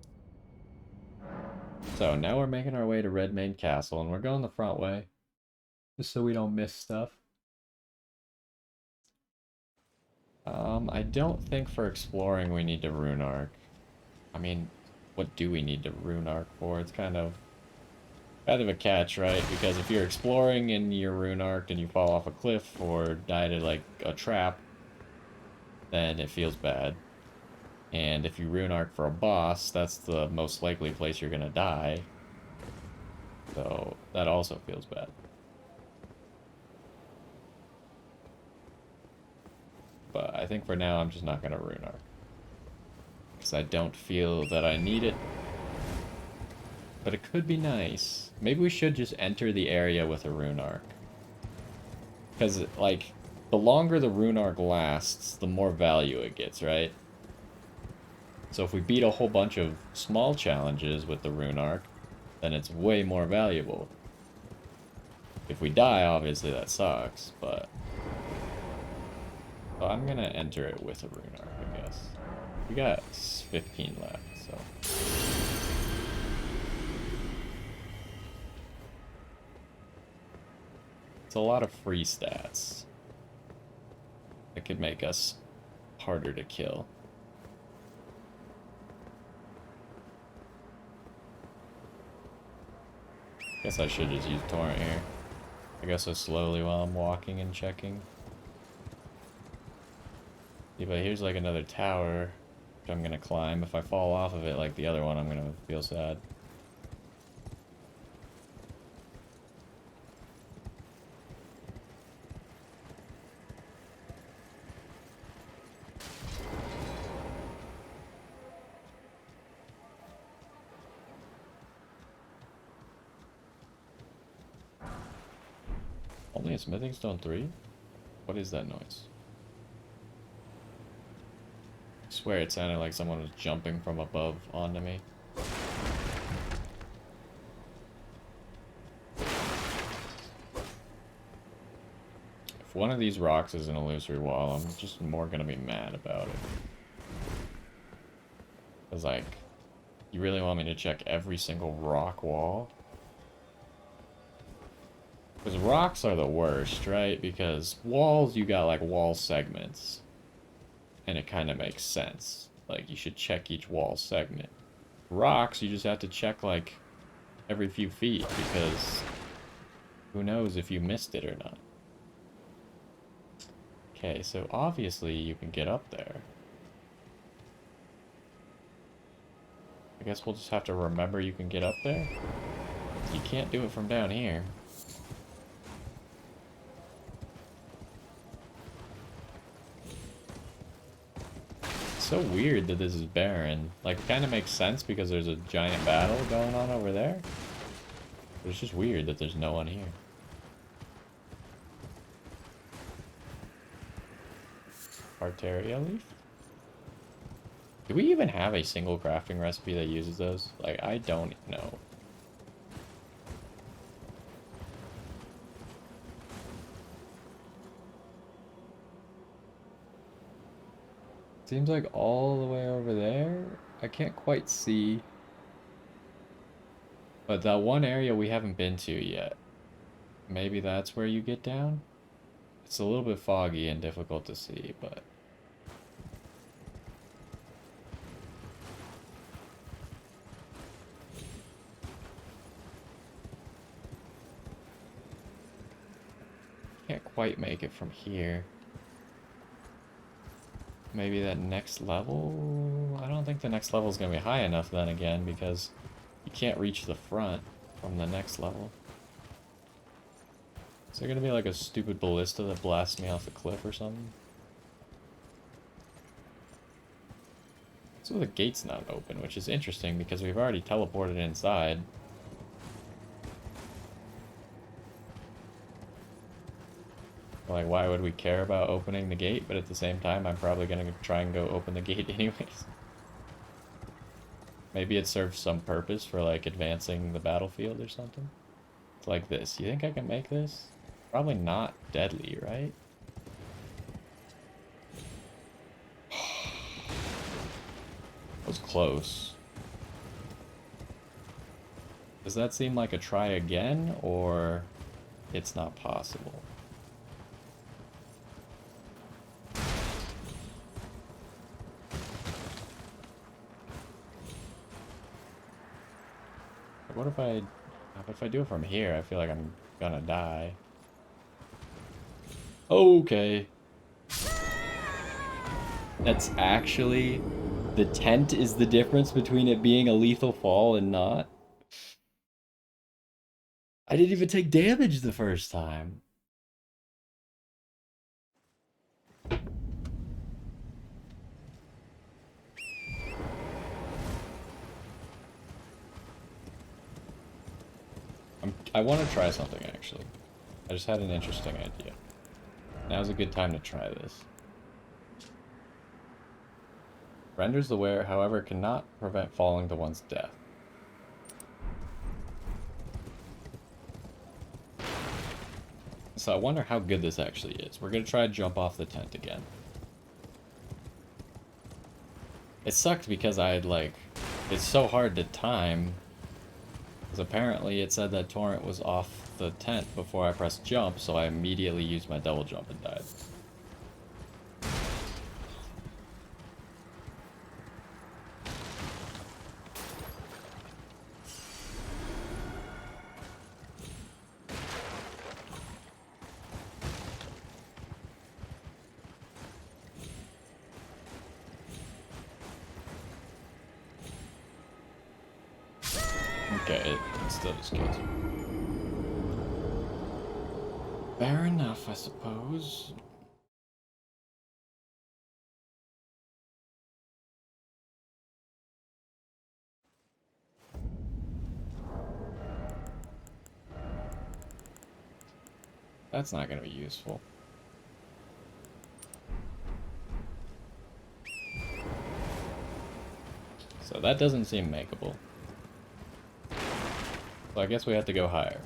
So, now we're making our way to Redmane Castle, and we're going the front way. Just so we don't miss stuff. I don't think for exploring we need to rune arc. I mean, what do we need to rune arc for? It's kind of a catch, right? Because if you're exploring and you're rune arced and you fall off a cliff or die to like a trap, then it feels bad. And if you rune arc for a boss, that's the most likely place you're gonna die. So that also feels bad. But I think for now I'm just not gonna rune arc. Because I don't feel that I need it. But it could be nice. Maybe we should just enter the area with a rune arc. Because, like, the longer the rune arc lasts, the more value it gets, right? So if we beat a whole bunch of small challenges with the rune arc, then it's way more valuable. If we die, obviously that sucks, but... Well, I'm gonna enter it with a rune arc, I guess. We got 15 left, so... It's a lot of free stats. That could make us harder to kill. Guess I should just use Torrent here. I guess so slowly while I'm walking and checking. Yeah, but here's like another tower, which I'm gonna climb. If I fall off of it like the other one, I'm gonna feel sad. Only a smithing stone 3? What is that noise? I swear it sounded like someone was jumping from above onto me. If one of these rocks is an illusory wall, I'm just more gonna be mad about it. Cause like, you really want me to check every single rock wall? Because rocks are the worst, right? Because walls, you got like wall segments. And it kind of makes sense. Like, you should check each wall segment. Rocks, you just have to check like every few feet because who knows if you missed it or not. Okay, so obviously you can get up there. I guess we'll just have to remember you can get up there. You can't do it from down here. It's so weird that this is barren. Like, it kind of makes sense because there's a giant battle going on over there. But it's just weird that there's no one here. Arteria leaf? Do we even have a single crafting recipe that uses those? Like, I don't know. Seems like all the way over there? I can't quite see. But that one area we haven't been to yet. Maybe that's where you get down? It's a little bit foggy and difficult to see, but... Can't quite make it from here. Maybe that next level? I don't think the next level is going to be high enough then again, because you can't reach the front from the next level. Is there going to be like a stupid ballista that blasts me off the cliff or something? So the gate's not open, which is interesting because we've already teleported inside. Like, why would we care about opening the gate? But at the same time, I'm probably going to try and go open the gate anyways. Maybe it serves some purpose for, like, advancing the battlefield or something. It's like this. You think I can make this? Probably not deadly, right? That was close. Does that seem like a try again, or it's not possible? What if I do it from here? I feel like I'm gonna die. Okay. That's actually... The tent is the difference between it being a lethal fall and not. I didn't even take damage the first time. I want to try something, actually. I just had an interesting idea. Now's a good time to try this. Renders the wearer, however, cannot prevent falling to one's death. So I wonder how good this actually is. We're going to try to jump off the tent again. It sucked because I had, like... It's so hard to time. Because apparently it said that Torrent was off the tent before I pressed jump, so I immediately used my double jump and died. Okay, it still just kills me. Fair enough, I suppose. That's not going to be useful. So that doesn't seem makeable. So I guess we have to go higher.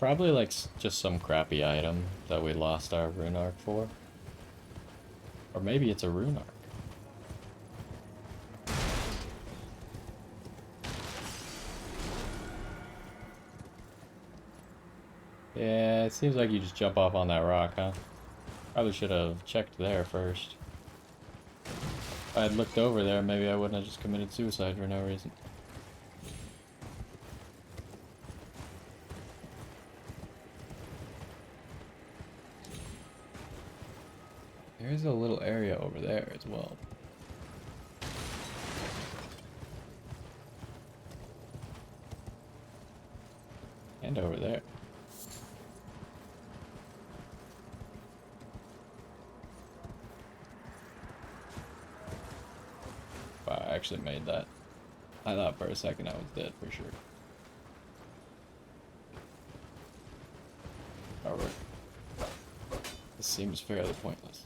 Probably like just some crappy item that we lost our rune arc for. Or maybe it's a rune arc. Yeah, it seems like you just jump off on that rock, huh? Probably should have checked there first. If I had looked over there, maybe I wouldn't have just committed suicide for no reason. There's a little area over there as well. And over there. Wow, I actually made that. I thought for a second I was dead for sure. Alright. This seems fairly pointless.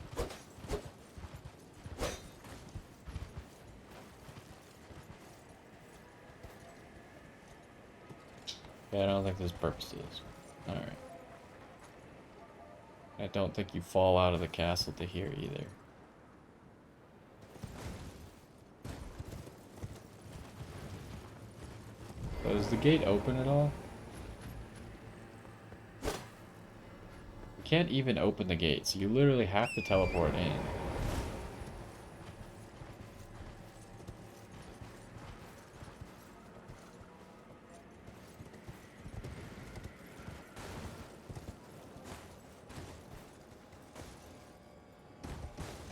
Yeah, I don't think there's purpose to this. Alright. I don't think you fall out of the castle to here either. So is the gate open at all? You can't even open the gate, so you literally have to teleport in.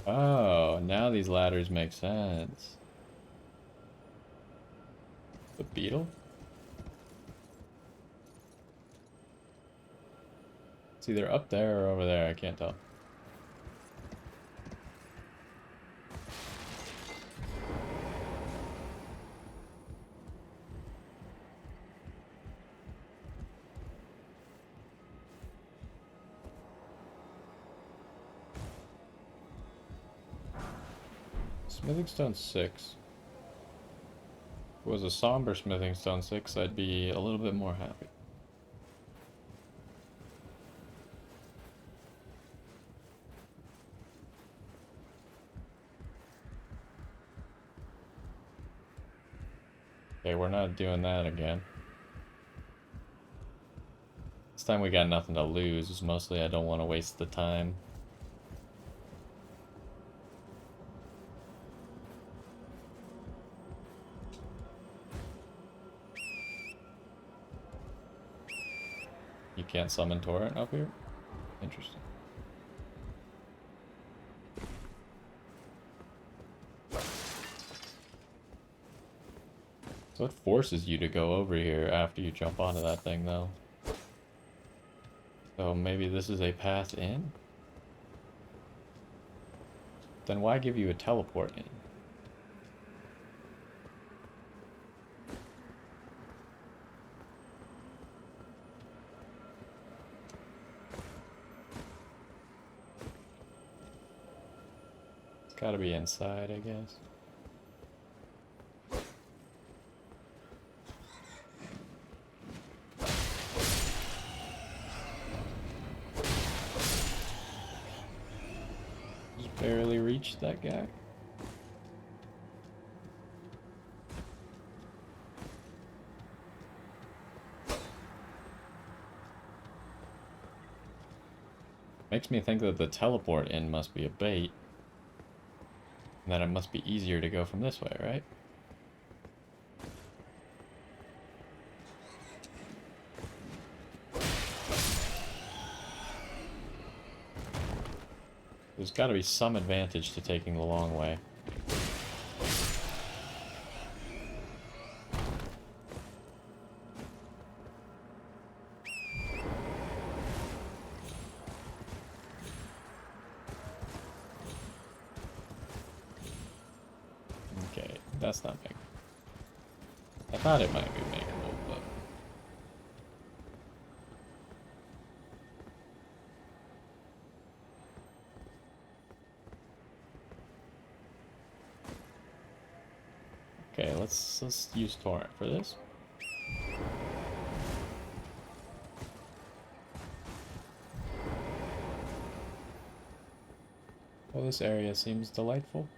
Oh, now these ladders make sense. The beetle? It's either up there or over there, I can't tell. Smithing stone 6. If it was a somber smithing stone 6, I'd be a little bit more happy. Okay, we're not doing that again. This time we got nothing to lose. Mostly I don't want to waste the time. You can't summon Torrent up here? Interesting. So it forces you to go over here after you jump onto that thing, though. So maybe this is a path in? Then why give you a teleport in? It's gotta be inside, I guess. Just barely reached that guy. Makes me think that the teleport in must be a bait. And then it must be easier to go from this way, right? There's got to be some advantage to taking the long way. Okay, that's not makeable. I thought it might be makeable, but... Okay, let's use Torrent for this. Well, this area seems delightful.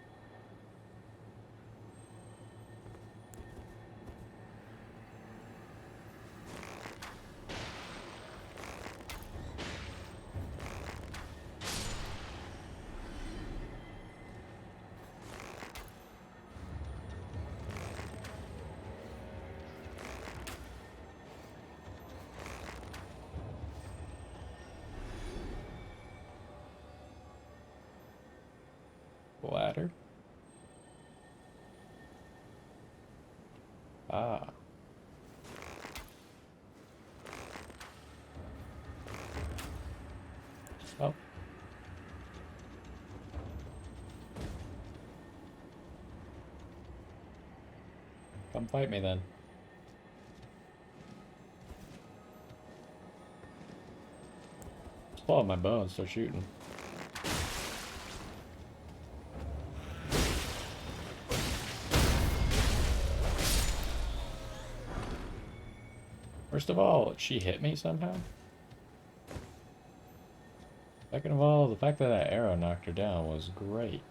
Ladder. Ah. Oh. Come fight me then. Just pull out my bow and start shooting. First of all, she hit me somehow. Second of all, the fact that that arrow knocked her down was great.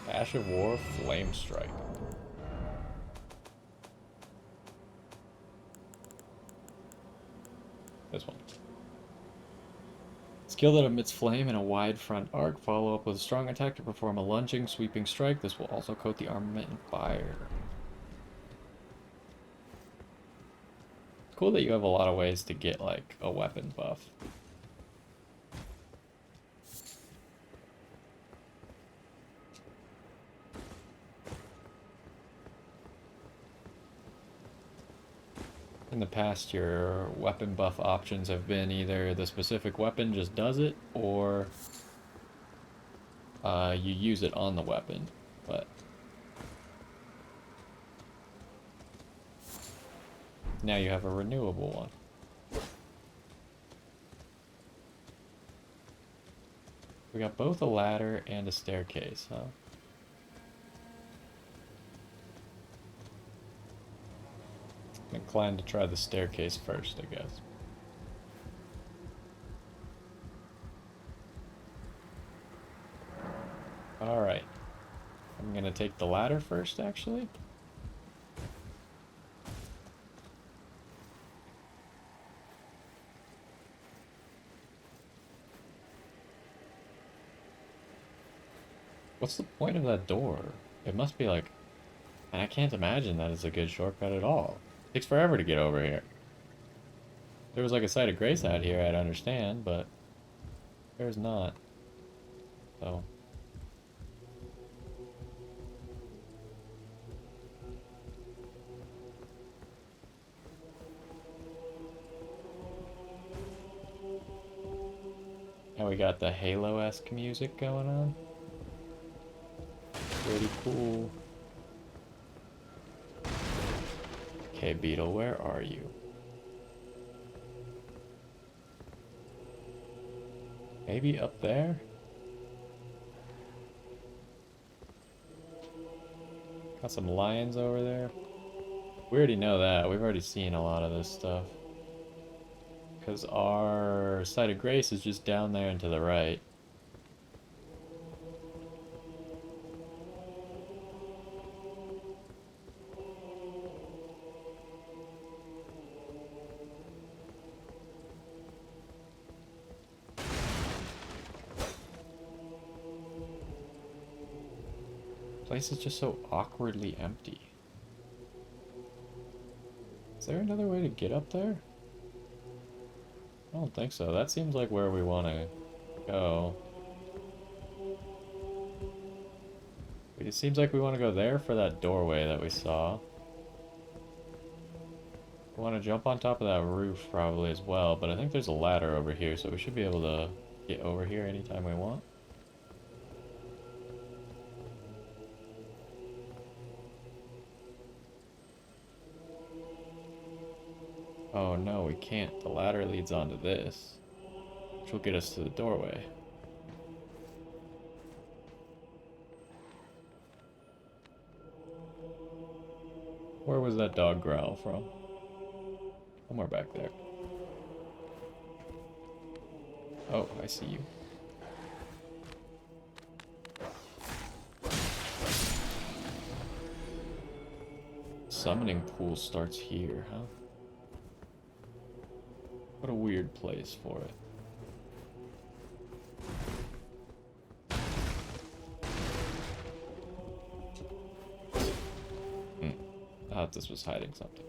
Ash of War, Flame Strike. This one. Skill that emits flame in a wide front arc. Follow up with a strong attack to perform a lunging, sweeping strike. This will also coat the armament in fire. It's cool that you have a lot of ways to get, like, a weapon buff. In the past, your weapon buff options have been either the specific weapon just does it, or you use it on the weapon, but now you have a renewable one. We got both a ladder and a staircase, huh? I'm inclined to try the staircase first, I guess. Alright. I'm gonna take the ladder first, actually. What's the point of that door? It must be like... And I can't imagine that it's a good shortcut at all. It takes forever to get over here. If there was like a site of grace out here, I'd understand, but there's not. So... Now we got the Halo-esque music going on. Pretty cool. Okay, Beetle, where are you? Maybe up there? Got some lions over there. We already know that. We've already seen a lot of this stuff. Because our site of grace is just down there and to the right. Place is just so awkwardly empty. Is there another way to get up there? I don't think so. That seems like where we want to go. It seems like we want to go there for that doorway that we saw. We want to jump on top of that roof probably as well, but I think there's a ladder over here, so we should be able to get over here anytime we want. Oh no, we can't. The ladder leads onto this, which will get us to the doorway. Where was that dog growl from? Somewhere back there. Oh, I see you. Summoning pool starts here, huh? What a weird place for it. I thought this was hiding something.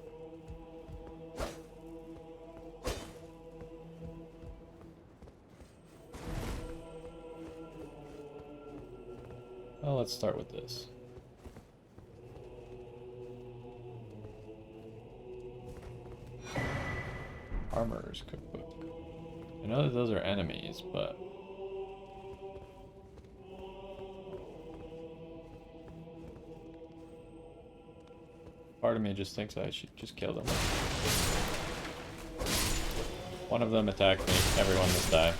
Well, let's start with this. Armorer's Cookbook. I know that those are enemies, but... Part of me just thinks I should just kill them. One of them attacked me. Everyone must die.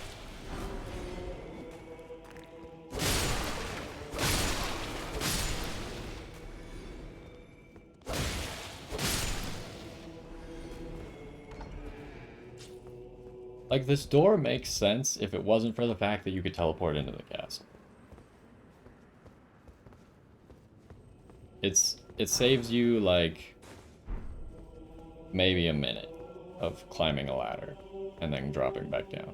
Like, this door makes sense if it wasn't for the fact that you could teleport into the castle. It saves you, like, maybe a minute of climbing a ladder and then dropping back down.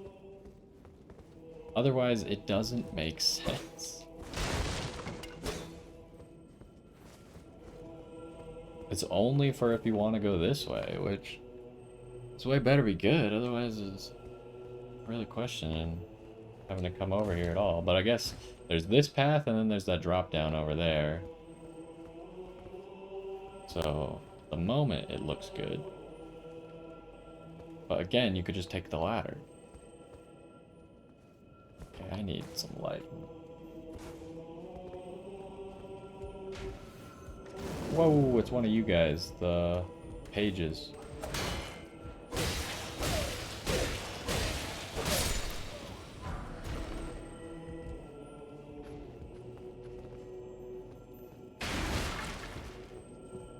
Otherwise, it doesn't make sense. It's only for if you want to go this way, which this way better be good, otherwise it's really questioning having to come over here at all. But I guess there's this path and then there's that drop down over there. So at the moment it looks good. But again, you could just take the ladder. Okay, I need some light. Whoa, it's one of you guys, the pages.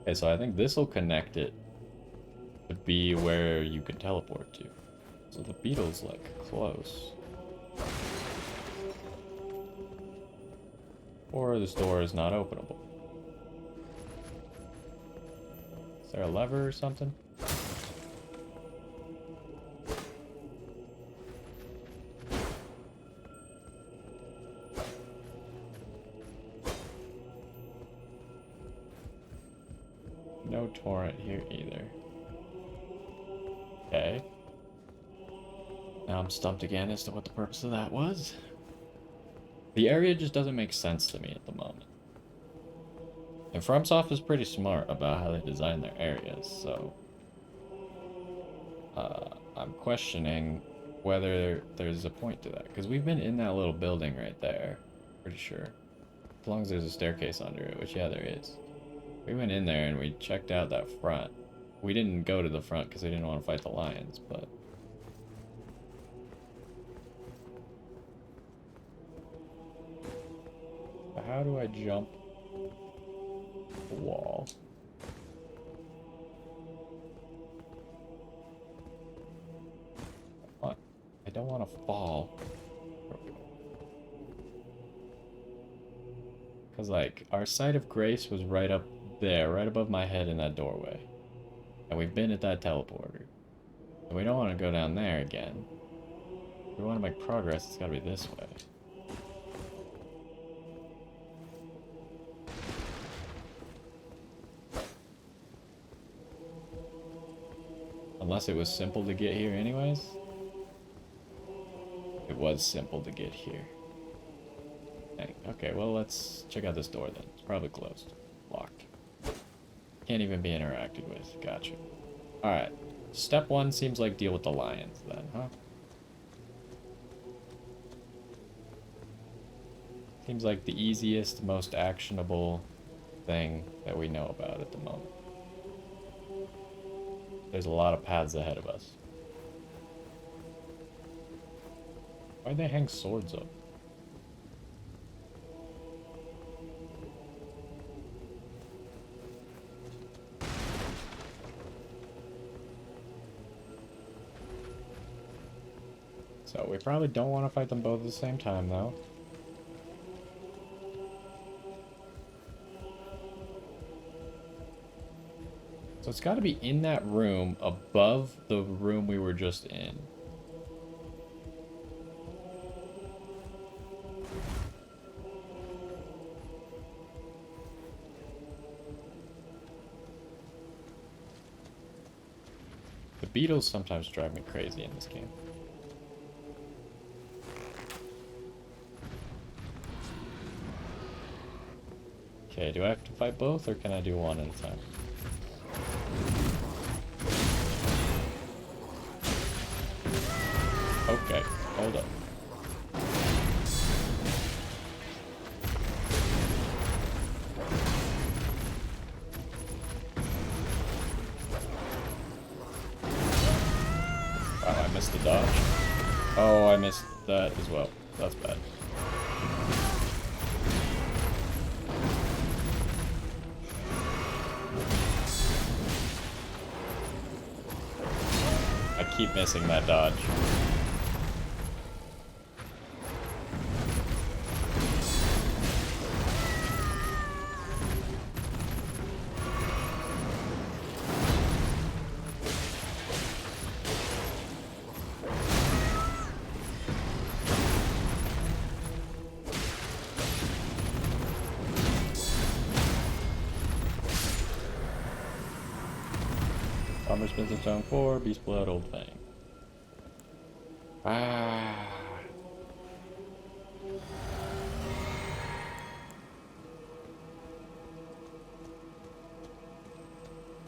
Okay, so I think this will connect it to be where you can teleport to. So the beetle's like close. Or this door is not openable. Is there a lever or something? No torrent here either. Okay. Now I'm stumped again as to what the purpose of that was. The area just doesn't make sense to me at the moment. And FromSoft is pretty smart about how they design their areas, so I'm questioning whether there's a point to that. Because we've been in that little building right there, pretty sure. As long as there's a staircase under it, which yeah, there is. We went in there and we checked out that front. We didn't go to the front because we didn't want to fight the lions, but... How do I jump the wall? What? I don't want to fall. Because, like, our site of grace was right up there, right above my head in that doorway. And we've been at that teleporter. And we don't want to go down there again. If we want to make progress, it's got to be this way. Unless it was simple to get here anyways. It was simple to get here. Dang. Okay, well, let's check out this door then. It's probably closed. Locked. Can't even be interacted with. Gotcha. Alright. Step one seems like deal with the lions then, huh? Seems like the easiest, most actionable thing that we know about at the moment. There's a lot of paths ahead of us. Why'd they hang swords up? So we probably don't want to fight them both at the same time, though. So it's got to be in that room above the room we were just in. The beetles sometimes drive me crazy in this game. Okay, do I have to fight both or can I do one at a time? Okay, hold up. missed the dodge. Oh, I missed that as well. That's bad. I keep missing that dodge. Bomber spins its own 4, Beast Blood, Old Fang. Ah.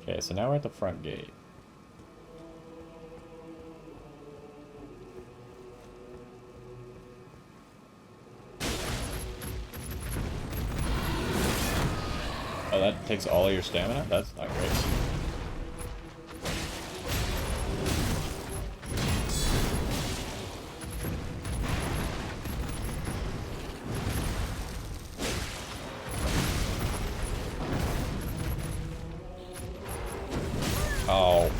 Okay, so now we're at the front gate. Oh, that takes all of your stamina? That's not great. Oh.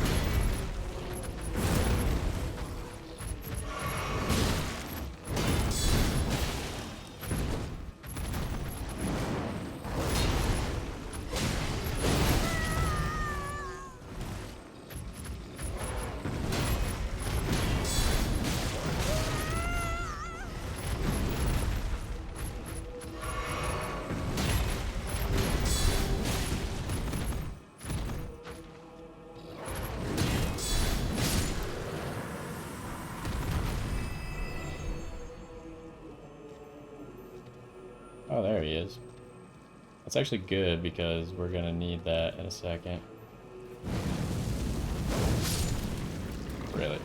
Oh, there he is. That's actually good because we're gonna need that in a second. Really?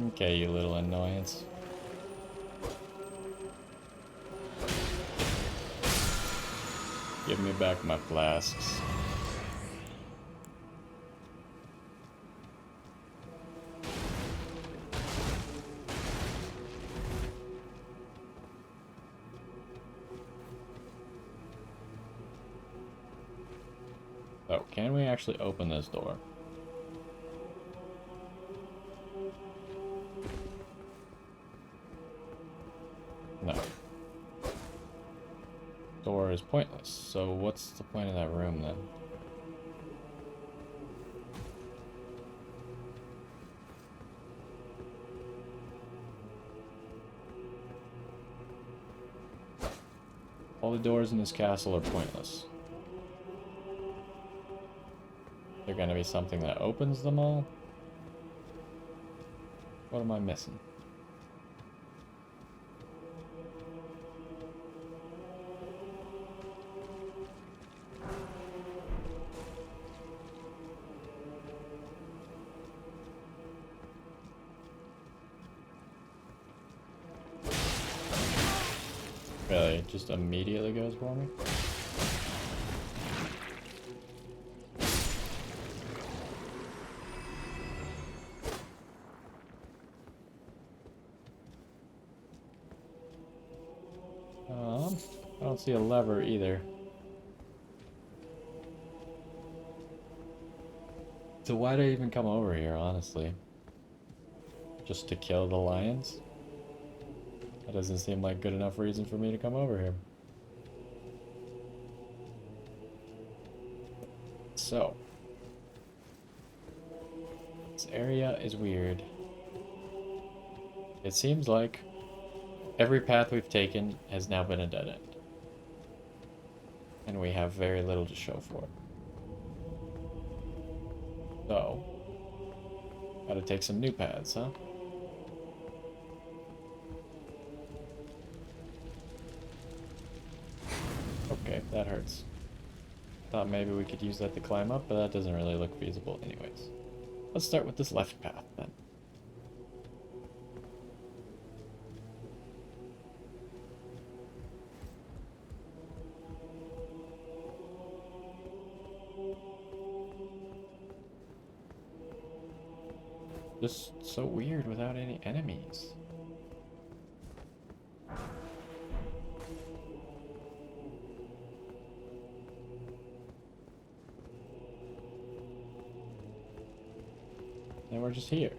Okay, you little annoyance. Give me back my flasks. Oh, can we actually open this door? No. Door is pointless, so what's the point of that room then? All the doors in this castle are pointless. They're gonna be something that opens them all? What am I missing? Really, it just immediately goes for me? I don't see a lever either. So why'd I even come over here, honestly? Just to kill the lions? That doesn't seem like good enough reason for me to come over here. So. This area is weird. It seems like every path we've taken has now been a dead end. And we have very little to show for it. So, gotta take some new paths, huh? Okay, that hurts. Thought maybe we could use that to climb up, but that doesn't really look feasible anyways. Let's start with this left path then. Just so weird without any enemies. And we're just here.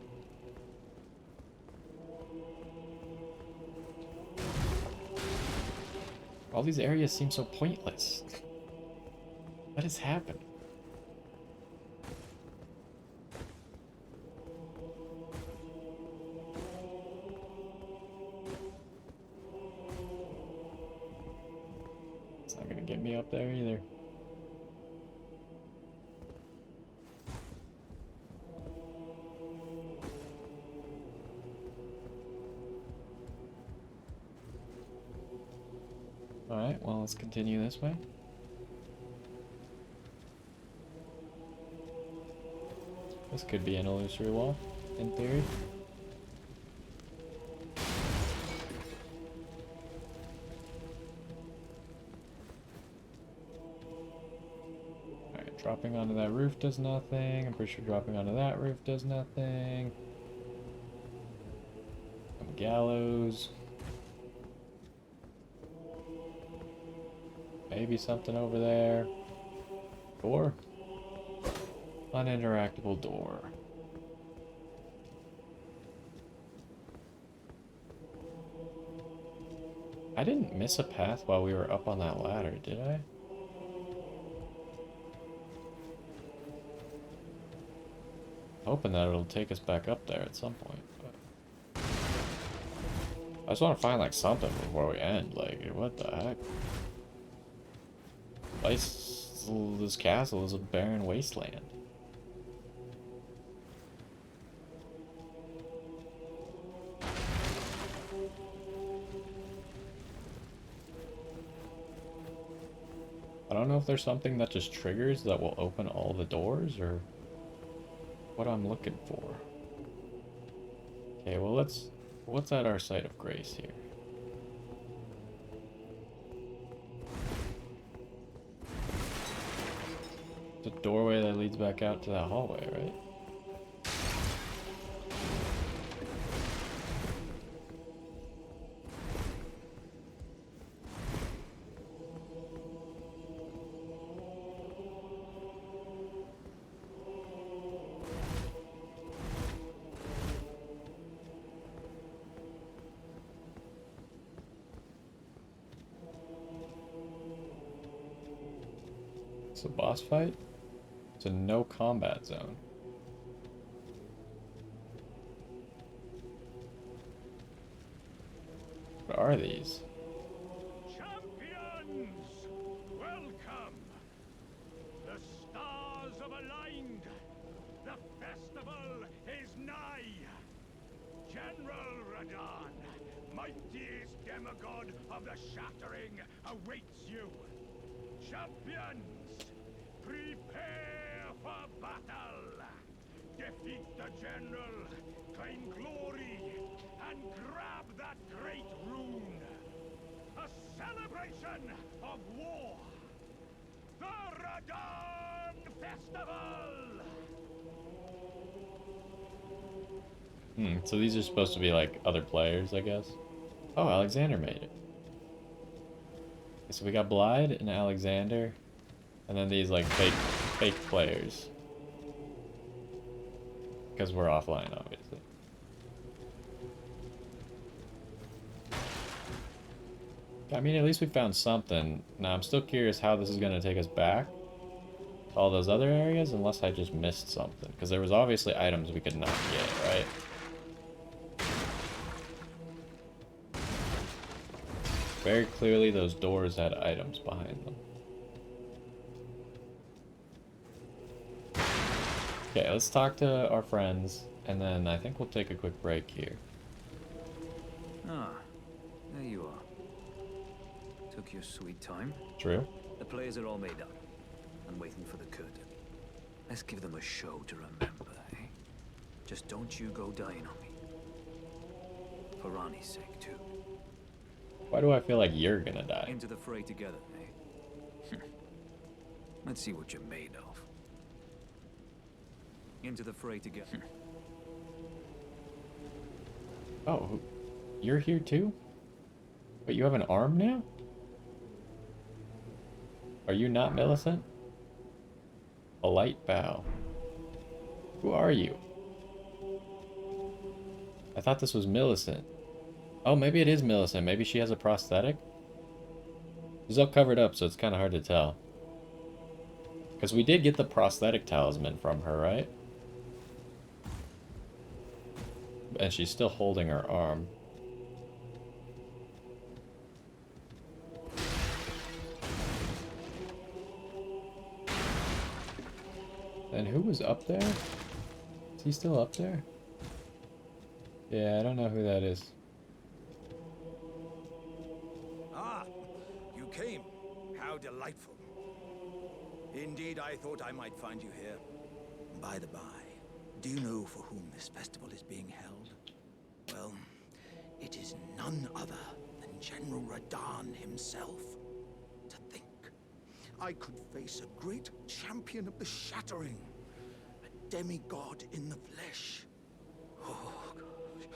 All these areas seem so pointless. What has happened? It's not gonna get me up there either. Alright, well, let's continue this way. This could be an illusory wall, in theory. Alright, dropping onto that roof does nothing. I'm pretty sure dropping onto that roof does nothing. Some gallows. Maybe something over there. Door? Uninteractable door. I didn't miss a path while we were up on that ladder, did I? Hoping that it'll take us back up there at some point. But I just want to find like something before we end. Like, what the heck? This castle is a barren wasteland. I don't know if there's something that just triggers that will open all the doors or what I'm looking for. Okay, well what's at our site of grace here? The doorway that leads back out to that hallway, right? It's a boss fight? It's a no combat zone. What are these? Champions, welcome. The stars have aligned. The festival is nigh. General Radahn, mightiest demigod of the Shattering, awaits you. Champions, prepare for battle. Defeat the general, claim glory, and grab that great rune. A celebration of war. The Radahn Festival! So these are supposed to be like other players, I guess. Oh, Alexander made it. Okay, so we got Blyde and Alexander, and then these like fake players. Because we're offline, obviously. I mean, at least we found something. Now, I'm still curious how this is going to take us back to all those other areas, unless I just missed something. Because there was obviously items we could not get, right? Very clearly, those doors had items behind them. Okay, let's talk to our friends, and then I think we'll take a quick break here. Ah, there you are. Took your sweet time. True? The players are all made up and waiting for the curtain. Let's give them a show to remember, eh? Just don't you go dying on me. For Ronnie's sake, too. Why do I feel like you're gonna die? Into the fray together, eh? Let's see what you're made of. Into the fray together. Oh, you're here too? But you have an arm now? Are you not Millicent? A light bow. Who are you? I thought this was Millicent. Oh, maybe it is Millicent. Maybe she has a prosthetic? She's all covered up, so it's kind of hard to tell. Because we did get the prosthetic talisman from her, right? And she's still holding her arm. And who was up there? Is he still up there? Yeah, I don't know who that is. Ah, you came. How delightful. Indeed, I thought I might find you here. By the by, do you know for whom this festival is being held? Well, it is none other than General Radahn himself. To think, I could face a great champion of the Shattering, a demigod in the flesh. Oh, gosh.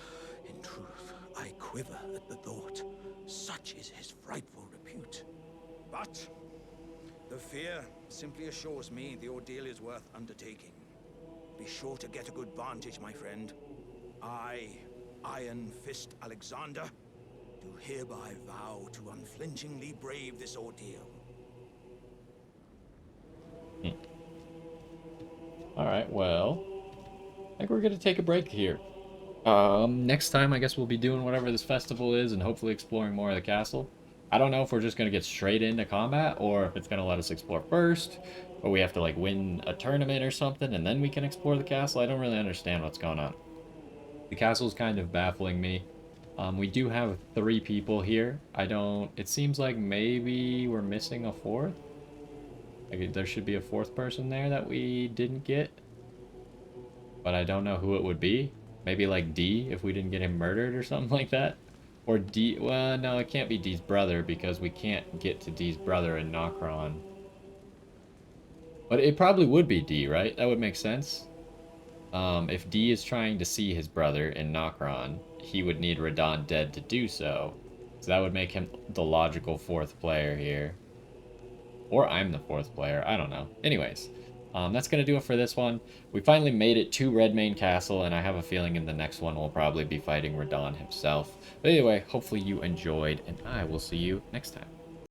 In truth, I quiver at the thought. Such is his frightful repute. But the fear simply assures me the ordeal is worth undertaking. Be sure to get a good vantage, my friend. I, Iron Fist Alexander, do hereby vow to unflinchingly brave this ordeal. Alright, well, I think we're going to take a break here. Next time, I guess we'll be doing whatever this festival is and hopefully exploring more of the castle. I don't know if we're just going to get straight into combat or if it's going to let us explore first, or we have to, like, win a tournament or something and then we can explore the castle. I don't really understand what's going on. The castle's kind of baffling me. We do have 3 people here. It seems like maybe we're missing a 4th. Like, there should be a 4th person there that we didn't get. But I don't know who it would be. Maybe like D, if we didn't get him murdered or something like that. Or D, well, no, it can't be D's brother because we can't get to D's brother in Nokron. But it probably would be D, right? That would make sense. If D is trying to see his brother in Nokron, he would need Radahn dead to do so. So that would make him the logical 4th player here. Or I'm the 4th player, I don't know. Anyways, that's going to do it for this one. We finally made it to Redmane Castle, and I have a feeling in the next one we'll probably be fighting Radahn himself. But anyway, hopefully you enjoyed, and I will see you next time.